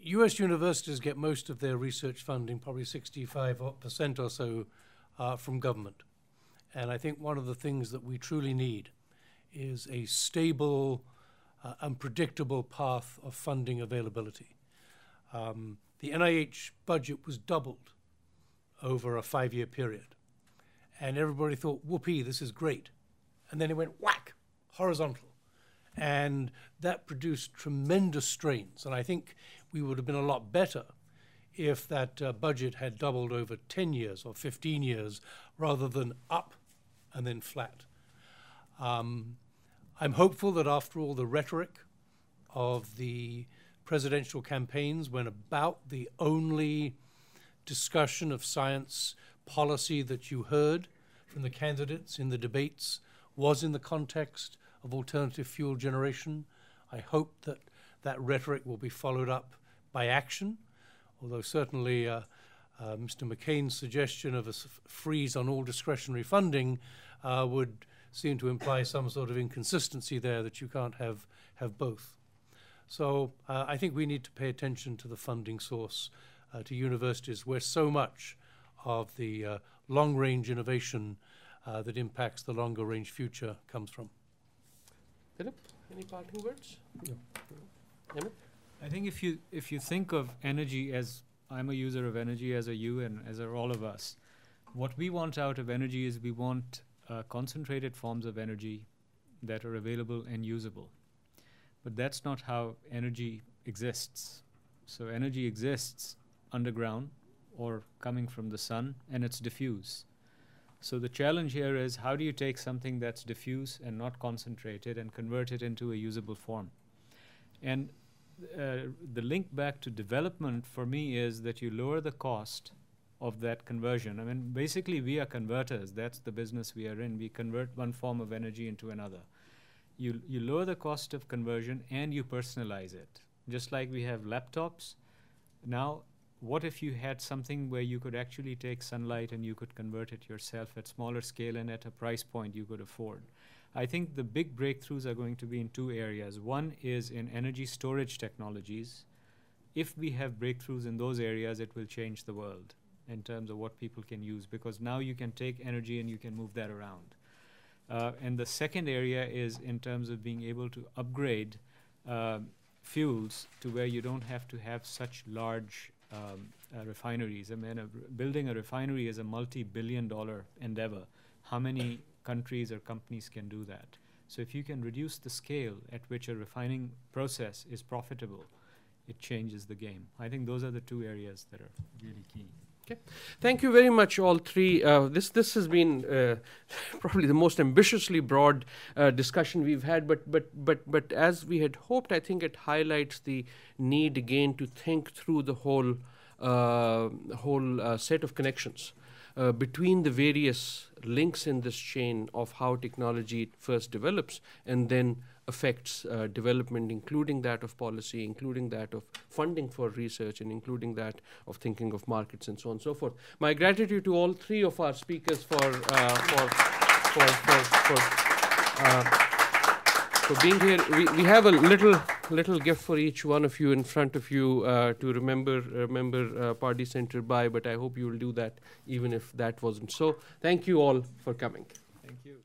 U.S. universities get most of their research funding, probably 65% or so, from government. And I think one of the things that we truly need is a stable and predictable path of funding availability. The NIH budget was doubled over a 5-year period. And everybody thought, whoopee, this is great. And then it went whack, horizontal. And that produced tremendous strains. And I think we would have been a lot better if that budget had doubled over 10 years or 15 years rather than up and then flat. I'm hopeful that after all the rhetoric of the presidential campaigns, when about the only discussion of science policy that you heard from the candidates in the debates was in the context of alternative fuel generation. I hope that that rhetoric will be followed up by action, although certainly Mr. McCain's suggestion of a freeze on all discretionary funding would seem to imply some sort of inconsistency there, that you can't have both. So I think we need to pay attention to the funding source to universities, where so much of the long-range innovation that impacts the longer-range future comes from.
Philip, any parting words? No. Emmett?
I think if you think of energy as, I'm a user of energy, as are you and as are all of us, what we want out of energy is we want concentrated forms of energy that are available and usable. But that's not how energy exists. So energy exists underground or coming from the sun, and it's diffuse. So the challenge here is, how do you take something that's diffuse and not concentrated and convert it into a usable form? And the link back to development for me is that you lower the cost of that conversion. I mean, basically we are converters. That's the business we are in. We convert one form of energy into another. You lower the cost of conversion and you personalize it. Just like we have laptops. Now, what if you had something where you could actually take sunlight and you could convert it yourself at smaller scale and at a price point you could afford? I think the big breakthroughs are going to be in two areas. One is in energy storage technologies. If we have breakthroughs in those areas, it will change the world in terms of what people can use, because now you can take energy and you can move that around. And the second area is in terms of being able to upgrade fuels to where you don't have to have such large refineries. I mean, building a refinery is a multi-billion-dollar endeavor. How many countries or companies can do that? So if you can reduce the scale at which a refining process is profitable, it changes the game. I think those are the two areas that are really key.
Okay. Thank you very much, all three. This has been probably the most ambitiously broad discussion we've had, but as we had hoped, I think it highlights the need again to think through the whole set of connections between the various links in this chain of how technology first develops and then affects development, including that of policy, including that of funding for research, and including that of thinking of markets and so on and so forth. My gratitude to all three of our speakers for being here. We have a little gift for each one of you in front of you to remember Pardee Center by, but I hope you will do that even if that wasn't so. Thank you all for coming.
Thank you.